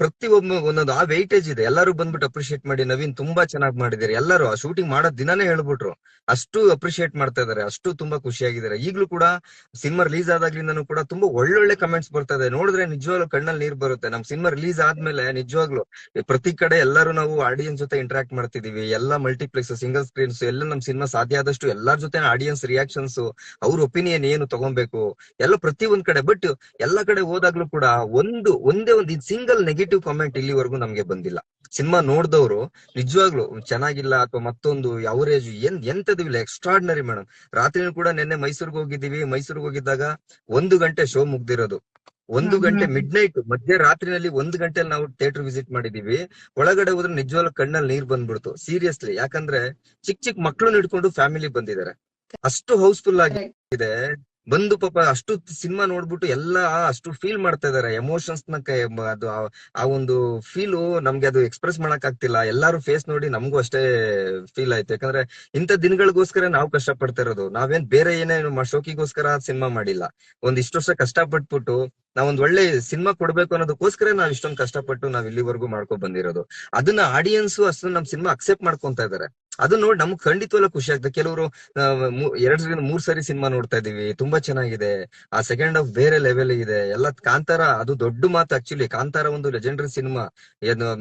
ಪ್ರತಿಯೊಬ್ಬ ಒಂದೊಂದು ಆ ವೆಯ್ಟೇಜ್ ಇದೆ. ಎಲ್ಲರೂ ಬಂದ್ಬಿಟ್ಟು ಅಪ್ರಿಶಿಯೇಟ್ ಮಾಡಿ, ನವೀನ್ ತುಂಬಾ ಚೆನ್ನಾಗಿ ಮಾಡಿದಿರಿ. ಎಲ್ಲರೂ ಆ ಶೂಟಿಂಗ್ ಮಾಡೋ ದಿನಾನೇ ಹೇಳ್ಬಿಟ್ರು. ಅಷ್ಟು ಅಪ್ರಿಶಿಯೇಟ್ ಮಾಡ್ತಾ ಇದಾರೆ. ಅಷ್ಟು ತುಂಬಾ ಖುಷಿಯಾಗಿದ್ದಾರೆ. ಈಗ್ಲೂ ಕೂಡ ಸಿನಿಮಾ ರಿಲೀಸ್ ಆದಾಗ್ಲಿಂದನೂ ಕೂಡ ತುಂಬಾ ಒಳ್ಳೊಳ್ಳೆ ಕಮೆಂಟ್ಸ್ ಬರ್ತಾ ಇದೆ. ನೋಡಿದ್ರೆ ನಿಜವಾಗ್ಲೂ ಕಣ್ಣಲ್ಲಿ ನೀರ್ ಬರುತ್ತೆ. ನಮ್ ಸಿನಿಮಾ ರಿಲೀಸ್ ಆದ್ಮೇಲೆ ನಿಜವಾಗ್ಲು ಪ್ರತಿ ಕಡೆ ಎಲ್ಲರೂ ನಾವು ಆಡಿಯನ್ಸ್ ಜೊತೆ ಇಂಟರಾಕ್ಟ್ ಮಾಡ್ತಿದೀವಿ. ಎಲ್ಲಾ ಮಲ್ಟಿಪ್ಲೆಕ್ಸ್, ಸಿಂಗಲ್ ಸ್ಕ್ರೀನ್ಸ್ ಎಲ್ಲ ನಮ್ ಸಿನಿಮಾ ಸಾಧ್ಯ ಆದಷ್ಟು ಎಲ್ಲಾರ ಜೊತೆ ಆಡಿಯನ್ಸ್ ರಿಯಾಕ್ಷನ್ಸ್, ಅವ್ರ ಒಪಿನಿಯನ್ ಏನು ತಗೊಬೇಕು ಎಲ್ಲ ಪ್ರತಿ ಒಂದ್ ಕಡೆ. ಬಟ್ ಎಲ್ಲಾ ಕಡೆ ಹೋದಾಗ್ಲೂ ಕೂಡ ಒಂದೇ ಒಂದು ಸಿಂಗಲ್ ನೆಗೆಟಿವ್ ಕಾಮೆಂಟ್ ಇಲ್ಲಿವರೆಗೂ ನಮ್ಗೆ ಬಂದಿಲ್ಲ. ಸಿನಿಮಾ ನೋಡ್ದವ್ರು ನಿಜವಾಗ್ಲು ಚೆನ್ನಾಗಿಲ್ಲ ಅಥವಾ ಮತ್ತೊಂದು ಅವರೇಜ್ ಎಂತದಿಲ್ಲ. Extraordinary madam. ರಾತ್ರಿ ಕೂಡ ನಿನ್ನೆ ಮೈಸೂರ್ಗೆ ಹೋಗಿದ್ದೀವಿ. ಮೈಸೂರ್ಗೆ ಹೋಗಿದ್ದಾಗ 1 ಗಂಟೆ ಶೋ ಮುಗ್ದಿರೋದು. 1 ಗಂಟೆ ಮಿಡ್ ನೈಟ್ ಮಧ್ಯರಾತ್ರಿನಲ್ಲಿ 1 ಗಂಟೆಲಿ ನಾವು ಥಿಯೇಟರ್ ವಿಸಿಟ್ ಮಾಡಿದೀವಿ. ಒಳಗಡೆ ಹೋದ್ರೆ ನಿಜವಾಗ್ಲೂ ಕಣ್ಣಲ್ಲಿ ನೀರ್ ಬಂದ್ಬಿಡ್ತು ಸೀರಿಯಸ್ಲಿ. ಯಾಕಂದ್ರೆ ಚಿಕ್ಕ ಮಕ್ಳು ಹಿಡ್ಕೊಂಡು ಫ್ಯಾಮಿಲಿ ಬಂದಿದ್ದಾರೆ. ಅಷ್ಟು ಹೌಸ್ಫುಲ್ ಆಗಿದೆ. ಬಂದು ಪಾಪ ಅಷ್ಟು ಸಿನಿಮಾ ನೋಡ್ಬಿಟ್ಟು ಎಲ್ಲಾ ಅಷ್ಟು ಫೀಲ್ ಮಾಡ್ತಾ ಇದಾರೆ. ಎಮೋಷನ್ಸ್ ನ ಅದು ಆ ಒಂದು ಫೀಲು ನಮ್ಗೆ ಅದು ಎಕ್ಸ್ಪ್ರೆಸ್ ಮಾಡಕ್ ಆಗ್ತಿಲ್ಲ. ಎಲ್ಲಾರು ಫೇಸ್ ನೋಡಿ ನಮಗೂ ಅಷ್ಟೇ ಫೀಲ್ ಆಯ್ತು. ಯಾಕಂದ್ರೆ ಇಂಥ ದಿನಗಳಿಗೋಸ್ಕರ ನಾವು ಕಷ್ಟ ಪಡ್ತಾ ಇರೋದು. ನಾವೇನ್ ಬೇರೆ ಏನೇನು ಶೋಕಿಗೋಸ್ಕರ ಸಿನಿಮಾ ಮಾಡಿಲ್ಲ. ಇಷ್ಟು ವರ್ಷ ಕಷ್ಟಪಟ್ಬಿಟ್ಟು ನಾವೊಂದ್ ಒಳ್ಳೆ ಸಿನಿಮಾ ಕೊಡ್ಬೇಕು ಅನ್ನೋದಕ್ಕೋಸ್ಕರ ನಾವ್ ಇಷ್ಟೊಂದು ಕಷ್ಟಪಟ್ಟು ನಾವ್ ಇಲ್ಲಿವರೆಗೂ ಮಾಡ್ಕೊಂಡ್ ಬಂದಿರೋದು. ಅದನ್ನ ಆಡಿಯನ್ಸ್ ಅಷ್ಟು ನಮ್ ಸಿನಿಮಾ ಅಕ್ಸೆಪ್ಟ್ ಮಾಡ್ಕೊಂತ ಇದಾರೆ. ಅದು ನೋಡಿ ನಮ್ಗೆ ಖಂಡಿತವಲ್ಲ ಖುಷಿ ಆಗ್ತದೆ. ಕೆಲವರು 2-3 ಸರಿ ಸಿನಿಮಾ ನೋಡ್ತಾ ಇದೀವಿ, ತುಂಬಾ ಚೆನ್ನಾಗಿದೆ, ಆ ಸೆಕೆಂಡ್ ಹಾಫ್ ಬೇರೆ ಲೆವೆಲ್ ಇದೆ ಎಲ್ಲ. ಕಾಂತಾರ ಅದು ದೊಡ್ಡ ಮಾತು. ಆಕ್ಚುಲಿ ಕಾಂತಾರ ಒಂದು ಲೆಜೆಂಡರಿ ಸಿನಿಮಾ.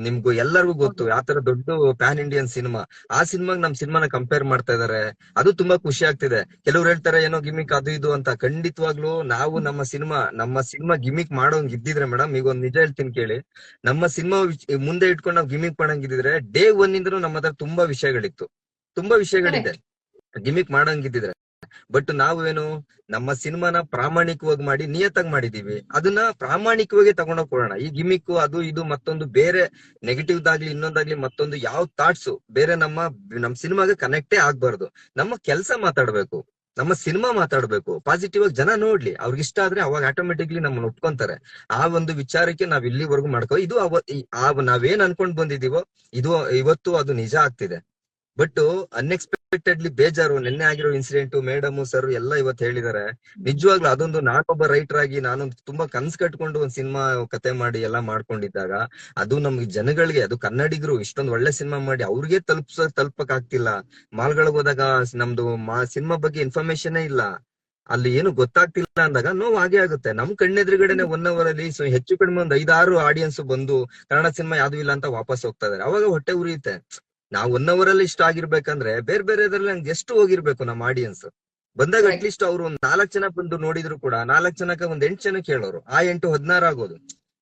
ನಿಮ್ಗೂ ಎಲ್ಲರಿಗೂ ಗೊತ್ತು ಯಾವ ತರ ದೊಡ್ಡ ಪ್ಯಾನ್ ಇಂಡಿಯನ್ ಸಿನಿಮಾ. ಆ ಸಿನಿಮಾಗ್ ನಮ್ ಸಿನಿಮಾನ ಕಂಪೇರ್ ಮಾಡ್ತಾ ಇದಾರೆ. ಅದು ತುಂಬಾ ಖುಷಿ ಆಗ್ತಿದೆ. ಕೆಲವ್ರು ಹೇಳ್ತಾರೆ ಏನೋ ಗಿಮಿಕ್ ಅದು ಇದು ಅಂತ. ಖಂಡಿತವಾಗ್ಲೂ ನಾವು ನಮ್ಮ ಸಿನಿಮಾ ಗಿಮಿಕ್ ಮಾಡೋಂಗ್ ಇದ್ದಿದ್ರೆ ಮೇಡಮ್, ಈಗ ಒಂದ್ ನಿಜ ಹೇಳ್ತೀನಿ ಕೇಳಿ. ನಮ್ಮ ಸಿನಿಮಾ ಮುಂದೆ ಇಟ್ಕೊಂಡು ನಾವು ಗಿಮಿಕ್ ಮಾಡಂಗಿದ್ರೆ ಡೇ 1 ಇಂದನೂ ನಮ್ಮ ಹತ್ರ ತುಂಬಾ ವಿಷಯಗಳಿದೆ ಗಿಮಿಕ್ ಮಾಡಂಗಿದ್ರೆ. ಬಟ್ ನಾವೇನು ನಮ್ಮ ಸಿನಿಮಾನ ಪ್ರಾಮಾಣಿಕವಾಗಿ ಮಾಡಿ ನಿಯತ್ತಾಗಿ ಮಾಡಿದೀವಿ. ಅದನ್ನ ಪ್ರಾಮಾಣಿಕವಾಗಿ ತಗೊಂಡೋಗ್ ಕೊಡೋಣ. ಈ ಗಿಮಿಕ್ ಅದು ಇದು ಮತ್ತೊಂದು ಬೇರೆ ನೆಗೆಟಿವ್ ದಾಗ್ಲಿ ಇನ್ನೊಂದಾಗ್ಲಿ ಮತ್ತೊಂದು ಯಾವ ಥಾಟ್ಸ್ ಬೇರೆ ನಮ್ ಸಿನಿಮಾಗೆ ಕನೆಕ್ಟೇ ಆಗ್ಬಾರ್ದು. ನಮ್ಮ ಕೆಲಸ ಮಾತಾಡ್ಬೇಕು, ನಮ್ಮ ಸಿನಿಮಾ ಮಾತಾಡ್ಬೇಕು. ಪಾಸಿಟಿವ್ ಆಗಿ ಜನ ನೋಡ್ಲಿ, ಅವ್ರಿಗೆ ಇಷ್ಟ ಆದ್ರೆ ಅವಾಗ ಆಟೋಮೆಟಿಕ್ಲಿ ನಮ್ಮನ್ನ ಒಪ್ಕೊಂತಾರೆ. ಆ ಒಂದು ವಿಚಾರಕ್ಕೆ ನಾವ್ ಇಲ್ಲಿವರೆಗೂ ಇದು ನಾವೇನ್ ಅನ್ಕೊಂಡ್ ಬಂದಿದೀವೋ ಇದು ಇವತ್ತು ಅದು ನಿಜ ಆಗ್ತಿದೆ. ಬಟ್ ಅನ್ಎಕ್ಸ್ಪೆಕ್ಟೆಡ್ಲಿ ಬೇಜಾರು. ನಿನ್ನೆ ಆಗಿರೋ ಇನ್ಸಿಡೆಂಟ್, ಮೇಡಮ್ ಸರ್ ಎಲ್ಲ ಇವತ್ತು ಹೇಳಿದಾರೆ. ನಿಜವಾಗ್ಲೂ ಅದೊಂದು ನಾನೊಬ್ಬ ರೈಟರ್ ಆಗಿ ನಾನು ತುಂಬಾ ಕನ್ಸ್ ಕಟ್ಕೊಂಡು ಒಂದ್ ಸಿನಿಮಾ ಕತೆ ಮಾಡಿ ಎಲ್ಲಾ ಮಾಡ್ಕೊಂಡಿದ್ದಾಗ ಅದು ನಮ್ಗೆ ಜನಗಳಿಗೆ, ಅದು ಕನ್ನಡಿಗರು ಇಷ್ಟೊಂದು ಒಳ್ಳೆ ಸಿನಿಮಾ ಮಾಡಿ ಅವ್ರಿಗೆ ತಲುಪಕ್ ಆಗ್ತಿಲ್ಲ. ಮಾಲ್ಗಳಿಗೆ ಹೋದಾಗ ನಮ್ದು ಸಿನಿಮಾ ಬಗ್ಗೆ ಇನ್ಫಾರ್ಮೇಶನ್ ಇಲ್ಲ, ಅಲ್ಲಿ ಏನು ಗೊತ್ತಾಗ್ತಿಲ್ಲ ಅಂದಾಗ ನೋವು ಹಾಗೆ ಆಗುತ್ತೆ. ನಮ್ ಕಣ್ಣೆದುರುಗಡೆನೆ 1 hour ಅಲ್ಲಿ ಹೆಚ್ಚು ಕಡಿಮೆ ಒಂದ್ 5-6 ಆಡಿಯನ್ಸ್ ಬಂದು ಕನ್ನಡ ಸಿನಿಮಾ ಯಾವ್ದು ಇಲ್ಲ ಅಂತ ವಾಪಸ್ ಹೋಗ್ತಾ ಇದಾರೆ. ಅವಾಗ ಹೊಟ್ಟೆ ಉರಿಯುತ್ತೆ. ನಾವ್ 1 hour ಅಲ್ಲಿ ಇಷ್ಟ ಆಗಿರ್ಬೇಕಂದ್ರೆ ಬೇರೆ ನಂಗೆ ಎಷ್ಟು ಹೋಗಿರ್ಬೇಕು ನಮ್ಮ ಆಡಿಯನ್ಸ್ ಬಂದಾಗ. ಅಟ್ಲೀಸ್ಟ್ ಅವ್ರು ಒಂದ್ 4 ಜನ ಬಂದು ನೋಡಿದ್ರು ಕೂಡ 4 ಜನಕ್ಕೆ ಒಂದ್ 8 ಜನಕ್ಕೆ ಹೇಳೋರು. ಆ 8 16 ಆಗೋದು.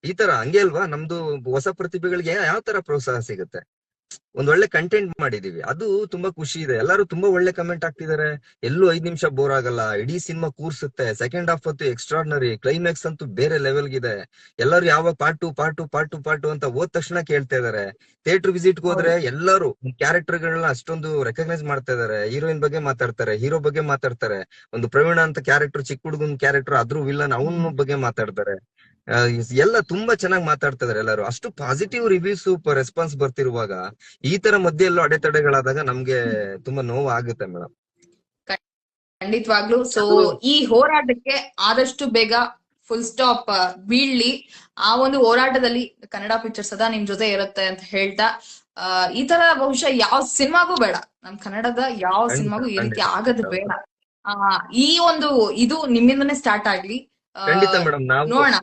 ಈ ತರ ಹಂಗೆ ಅಲ್ವಾ ನಮ್ದು ಹೊಸ ಪ್ರತಿಭೆಗಳಿಗೆ ಯಾವ ತರ ಪ್ರೋತ್ಸಾಹ ಸಿಗುತ್ತೆ. ಒಂದ್ ಒಳ್ಳೆ ಕಂಟೆಂಟ್ ಮಾಡಿದೀವಿ, ಅದು ತುಂಬಾ ಖುಷಿ ಇದೆ. ಎಲ್ಲರೂ ತುಂಬಾ ಒಳ್ಳೆ ಕಮೆಂಟ್ ಆಗ್ತಿದಾರೆ. ಎಲ್ಲೂ 5 ನಿಮಿಷ ಬೋರ್ ಆಗಲ್ಲ, ಇಡೀ ಸಿನಿಮಾ ಕೂರ್ಸುತ್ತೆ. ಸೆಕೆಂಡ್ ಹಾಫ್ ಅಂತೂ ಎಕ್ಸ್ಟ್ರಾರ್ಡಿನರಿ, ಕ್ಲೈಮ್ಯಾಕ್ಸ್ ಅಂತೂ ಬೇರೆ ಲೆವೆಲ್ಗಿದೆ. ಎಲ್ಲರೂ ಯಾವಾಗ ಪಾರ್ಟ್ 2 ಅಂತ ಹೋದ ತಕ್ಷಣ ಕೇಳ್ತಾ ಇದಾರೆ. ಥಿಯೇಟರ್ ವಿಸಿಟ್ ಹೋದ್ರೆ ಎಲ್ಲರೂ ಕ್ಯಾರೆಕ್ಟರ್ ಗಳನ್ನ ಅಷ್ಟೊಂದು ರೆಕಗ್ನೈಸ್ ಮಾಡ್ತಾ ಇದಾರೆ. ಹೀರೋಯಿನ್ ಬಗ್ಗೆ ಮಾತಾಡ್ತಾರೆ, ಹೀರೋ ಬಗ್ಗೆ ಮಾತಾಡ್ತಾರೆ. ಒಂದು ಪ್ರವೀಣ ಅಂತ ಕ್ಯಾರೆಕ್ಟರ್, ಚಿಕ್ಕ ಹುಡುಗನ್ ಕ್ಯಾರೆಕ್ಟರ್, ಅದ್ರ ವಿಲ್ಲನ್ ಅವನ ಬಗ್ಗೆ ಮಾತಾಡ್ತಾರೆ. ಎಲ್ಲ ತುಂಬಾ ಚೆನ್ನಾಗಿ ಮಾತಾಡ್ತಾ ಇದಾರೆ ಎಲ್ಲರೂ. ಅಷ್ಟು ಪಾಸಿಟಿವ್ ರಿವ್ಯೂಸ್ ರೆಸ್ಪಾನ್ಸ್ ಬರ್ತಿರುವಾಗ ಈ ತರ ಮಧ್ಯೆ ಎಲ್ಲೋ ಅಡೆತಡೆಗಳಾದಾಗ ನಮ್ಗೆ ತುಂಬಾ ನೋವು ಆಗುತ್ತೆ ಮೇಡಮ್. ಖಂಡಿತವಾಗ್ಲು. ಸೊ ಈ ಹೋರಾಟಕ್ಕೆ ಆದಷ್ಟು ಬೇಗ ಫುಲ್ ಸ್ಟಾಪ್ ಬೀಳ್ಲಿ. ಆ ಒಂದು ಹೋರಾಟದಲ್ಲಿ ಕನ್ನಡ ಪಿಕ್ಚರ್ ಸದಾ ನಿಮ್ ಜೊತೆ ಇರುತ್ತೆ ಅಂತ ಹೇಳ್ತಾ, ಈ ತರ ಬಹುಶಃ ಯಾವ ಸಿನಿಮಾಗೂ ಬೇಡ, ನಮ್ ಕನ್ನಡದ ಯಾವ ಸಿನಿಮಾಗೂ ಈ ರೀತಿ ಆಗದ್ ಬೇಡ. ಈ ಒಂದು ಇದು ನಿಮ್ಮಿಂದನೇ ಸ್ಟಾರ್ಟ್ ಆಗ್ಲಿ. ಖಂಡಿತ ಮೇಡಮ್. ನೋಡೋಣ.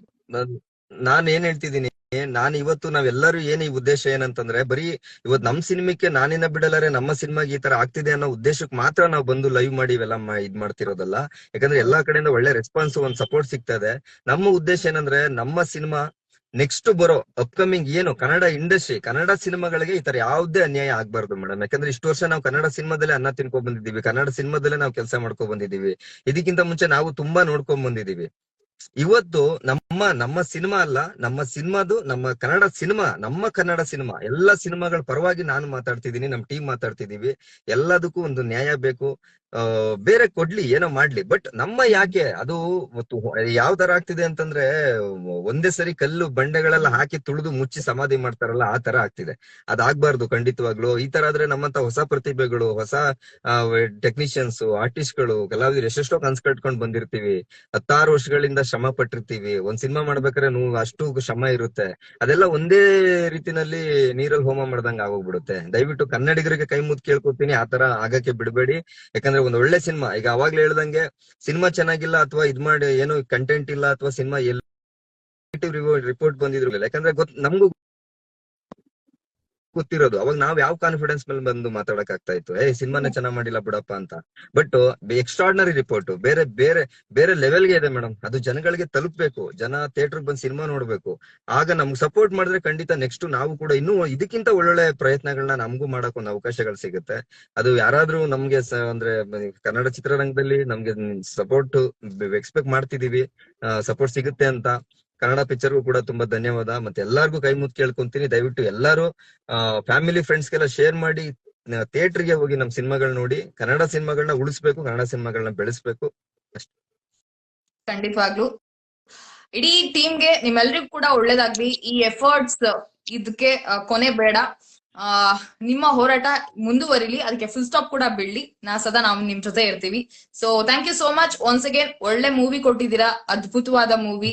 ನಾನ್ ಏನ್ ಹೇಳ್ತಿದ್ದೀನಿ, ನಾನ್ ಇವತ್ತು ನಾವೆಲ್ಲರೂ ಈ ಉದ್ದೇಶ ಏನಂತಂದ್ರೆ, ಬರೀ ಇವತ್ ನಮ್ ಸಿನಿಮಾಕ್ಕೆ ನಾನಿನ್ನ ಬಿಡಲಾರೆ ನಮ್ಮ ಸಿನಿಮಾಗೆ ಈ ತರ ಆಗ್ತಿದೆ ಅನ್ನೋ ಉದ್ದೇಶಕ್ಕೆ ಮಾತ್ರ ನಾವು ಬಂದು ಲೈವ್ ಮಾಡಿ ಇವೆಲ್ಲ ಇದ್ ಮಾಡ್ತಿರೋದಲ್ಲ. ಯಾಕಂದ್ರೆ ಎಲ್ಲಾ ಕಡೆಯಿಂದ ಒಳ್ಳೆ ರೆಸ್ಪಾನ್ಸ್, ಒಂದ್ ಸಪೋರ್ಟ್ ಸಿಗ್ತಾ ಇದೆ. ನಮ್ಮ ಉದ್ದೇಶ ಏನಂದ್ರೆ, ನಮ್ಮ ಸಿನಿಮಾ ನೆಕ್ಸ್ಟ್ ಬರೋ ಅಪ್ಕಮಿಂಗ್ ಏನು ಕನ್ನಡ ಇಂಡಸ್ಟ್ರಿ, ಕನ್ನಡ ಸಿನಿಮಾಗಳಿಗೆ ಈ ತರ ಯಾವುದೇ ಅನ್ಯಾಯ ಆಗ್ಬಾರ್ದು ಮೇಡಮ್. ಯಾಕಂದ್ರೆ ಇಷ್ಟು ವರ್ಷ ನಾವು ಕನ್ನಡ ಸಿನಿಮಾದಲ್ಲೇ ಅನ್ನ ತಿನ್ಕೊಂಡ್ ಬಂದಿದ್ದೀವಿ, ಕನ್ನಡ ಸಿನಿಮಾದಲ್ಲೇ ನಾವು ಕೆಲಸ ಮಾಡ್ಕೊಂಡ್ ಬಂದಿದ್ದೀವಿ. ಇದಕ್ಕಿಂತ ಮುಂಚೆ ನಾವು ತುಂಬಾ ನೋಡ್ಕೊಂಡ್ ಬಂದಿದ್ದೀವಿ. ಇವತ್ತು ನಮ್ಮ ಸಿನಿಮಾ ಅಲ್ಲ, ನಮ್ಮ ಸಿನಿಮಾದು, ನಮ್ಮ ಕನ್ನಡ ಸಿನಿಮಾ ಎಲ್ಲಾ ಸಿನಿಮಾಗಳ ಪರವಾಗಿ ನಾನು ಮಾತಾಡ್ತಿದ್ದೀನಿ, ನಮ್ ಟೀಮ್ ಮಾತಾಡ್ತಿದೀವಿ. ಎಲ್ಲದಕ್ಕೂ ಒಂದು ನ್ಯಾಯ ಬೇಕು. ಬೇರೆ ಕೊಡ್ಲಿ, ಏನೋ ಮಾಡ್ಲಿ, ಬಟ್ ನಮ್ಮ ಯಾಕೆ ಅದು ಯಾವ ತರ ಆಗ್ತಿದೆ ಅಂತಂದ್ರೆ, ಒಂದೇ ಸರಿ ಕಲ್ಲು ಬಂಡೆಗಳೆಲ್ಲ ಹಾಕಿ ತುಳಿದು ಮುಚ್ಚಿ ಸಮಾಧಿ ಮಾಡ್ತಾರಲ್ಲ, ಆ ತರ ಆಗ್ತಿದೆ. ಅದಾಗ್ಬಾರ್ದು ಖಂಡಿತವಾಗ್ಲು. ಈ ತರ ಆದ್ರೆ ನಮ್ಮಂತ ಹೊಸ ಪ್ರತಿಭೆಗಳು, ಹೊಸ ಟೆಕ್ನಿಷಿಯನ್ಸ್, ಆರ್ಟಿಸ್ಟ್ಗಳು, ಕಲಾವಿದರು ಎಷ್ಟೆಷ್ಟೋ ಕನ್ಸ್ ಕಟ್ಕೊಂಡ್ ಬಂದಿರ್ತೀವಿ. 16 ವರ್ಷಗಳಿಂದ ಶ್ರಮ ಪಟ್ಟಿರ್ತೀವಿ. ಒಂದ್ ಸಿನಿಮಾ ಮಾಡ್ಬೇಕಾದ್ರೆ ಅಷ್ಟು ಶ್ರಮ ಇರುತ್ತೆ. ಅದೆಲ್ಲ ಒಂದೇ ರೀತಿನಲ್ಲಿ ನೀರಲ್ಲಿ ಹೋಮ ಮಾಡ್ದಂಗ ಆಗೋಗ್ಬಿಡುತ್ತೆ. ದಯವಿಟ್ಟು ಕನ್ನಡಿಗರಿಗೆ ಕೈ ಮುದ್ದು ಕೇಳ್ಕೊತೀನಿ, ಆ ತರ ಆಗಕ್ಕೆ ಬಿಡಬೇಡಿ. ಯಾಕಂದ್ರೆ ಒಂದ್ ಒಳ್ಳೆ ಸಿನಿಮಾ, ಈಗ ಅವಾಗ್ಲೇ ಹೇಳ್ದಂಗೆ, ಸಿನಿಮಾ ಚೆನ್ನಾಗಿಲ್ಲ ಅಥವಾ ಇದ್ ಮಾಡಿ ಏನು ಕಂಟೆಂಟ್ ಇಲ್ಲ ಅಥವಾ ಸಿನಿಮಾ ರಿಪೋರ್ಟ್ ಬಂದಿದ್ರು, ಯಾಕಂದ್ರೆ ನಮಗೂ ಗೊತ್ತಿರೋದು. ಅವಾಗ ನಾವ್ ಯಾವ ಕಾನ್ಫಿಡೆನ್ಸ್ ಮೇಲೆ ಬಂದು ಮಾತಾಡಕ್ ಆಗ್ತಾ ಇತ್ತು, ಸಿನಿಮಾನೇ ಚೆನ್ನಾಗ್ ಮಾಡಿಲ್ಲ ಬಿಡಪ್ಪ ಅಂತ. ಬಟ್ ಎಕ್ಸ್ಟ್ರಾರ್ಡಿನರಿ ರಿಪೋರ್ಟ್ ಬೇರೆ ಬೇರೆ ಬೇರೆ ಲೆವೆಲ್ಗೆ ಇದೆ ಮೇಡಮ್. ಅದು ಜನಗಳಿಗೆ ತಲುಪ್ಬೇಕು, ಜನ ಥಿಯೇಟರ್ ಬಂದು ಸಿನಿಮಾ ನೋಡ್ಬೇಕು. ಆಗ ನಮ್ಗೆ ಸಪೋರ್ಟ್ ಮಾಡಿದ್ರೆ ಖಂಡಿತ ನೆಕ್ಸ್ಟ್ ನಾವು ಕೂಡ ಇನ್ನೂ ಇದಕ್ಕಿಂತ ಒಳ್ಳೊಳ್ಳೆ ಪ್ರಯತ್ನಗಳನ್ನ ನಮಗೂ ಮಾಡಕ್ ಒಂದು ಅವಕಾಶಗಳು ಸಿಗುತ್ತೆ. ಅದು ಯಾರಾದ್ರೂ ನಮ್ಗೆ ಅಂದ್ರೆ ಕನ್ನಡ ಚಿತ್ರರಂಗದಲ್ಲಿ ನಮ್ಗೆ ಸಪೋರ್ಟ್ ಎಕ್ಸ್ಪೆಕ್ಟ್ ಮಾಡ್ತಿದೀವಿ, ಸಪೋರ್ಟ್ ಸಿಗುತ್ತೆ ಅಂತ. ಕನ್ನಡ ಪಿಕ್ಚರ್ಗೂ ಕೂಡ ತುಂಬಾ ಧನ್ಯವಾದ. ಮತ್ತೆ ಎಲ್ಲಾರ್ಗು ಕೈ ಮುದ್ದು ಕೇಳ್ಕೊಂತೀನಿ, ದಯವಿಟ್ಟು ಎಲ್ಲಾರು ಫ್ಯಾಮಿಲಿ ಫ್ರೆಂಡ್ಸ್ಗೆಲ್ಲ ಶೇರ್ ಮಾಡಿ, ಥಿಯೇಟರ್ಗೆ ಹೋಗಿ ನಮ್ ಸಿನಿಮಾಗಳನ್ನ ನೋಡಿ, ಕನ್ನಡ ಸಿನಿಮಾಗಳನ್ನ ಉಳಿಸ್ಬೇಕು, ಕನ್ನಡ ಸಿನಿಮಾಗಳನ್ನ ಬೆಳೆಸ್ಬೇಕು ಅಷ್ಟೇ. ಖಂಡಿತವಾಗ್ಲು ಇಡೀ ಟೀಮ್ಗೆ ನಿಮ್ಮೆಲ್ರಿಗೂ ಕೂಡ ಒಳ್ಳೇದಾಗ್ಲಿ. ಈ ಎಫರ್ಟ್ಸ್ ಇದಕ್ಕೆ ಕೊನೆ ಬೇಡ. ನಿಮ್ಮ ಹೋರಾಟ ಮುಂದುವರಿಲಿ, ಅದಕ್ಕೆ ಫುಲ್ ಸ್ಟಾಪ್ ಕೂಡ ಬೀಳ್ಲಿ. ನಾವು ನಿಮ್ ಜೊತೆ ಇರ್ತೀವಿ. So thank you so much once again. ಒಳ್ಳೆ ಮೂವಿ ಕೊಟ್ಟಿದ್ದೀರಾ, ಅದ್ಭುತವಾದ ಮೂವಿ,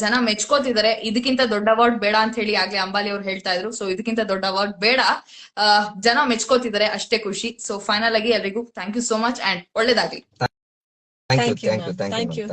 ಜನ ಮೆಚ್ಕೋತಿದ್ದಾರೆ. ಇದಕ್ಕಿಂತ ದೊಡ್ಡ ಅವಾರ್ಡ್ ಬೇಡ ಅಂತ ಹೇಳಿ ಆಗ್ಲೇ ಅಂಬಾಲಿ ಅವ್ರು ಹೇಳ್ತಾ ಇದ್ರು. ಸೊ ಇದಕ್ಕಿಂತ ದೊಡ್ಡ ಅವಾರ್ಡ್ ಬೇಡ, ಜನ ಮೆಚ್ಕೋತಿದ್ದಾರೆ, ಅಷ್ಟೇ ಖುಷಿ. ಸೊ ಫೈನಲ್ ಆಗಿ ಎಲ್ರಿಗೂ thank you so much and ಒಳ್ಳೇದಾಗ್ಲಿ. Thank you. Thank you.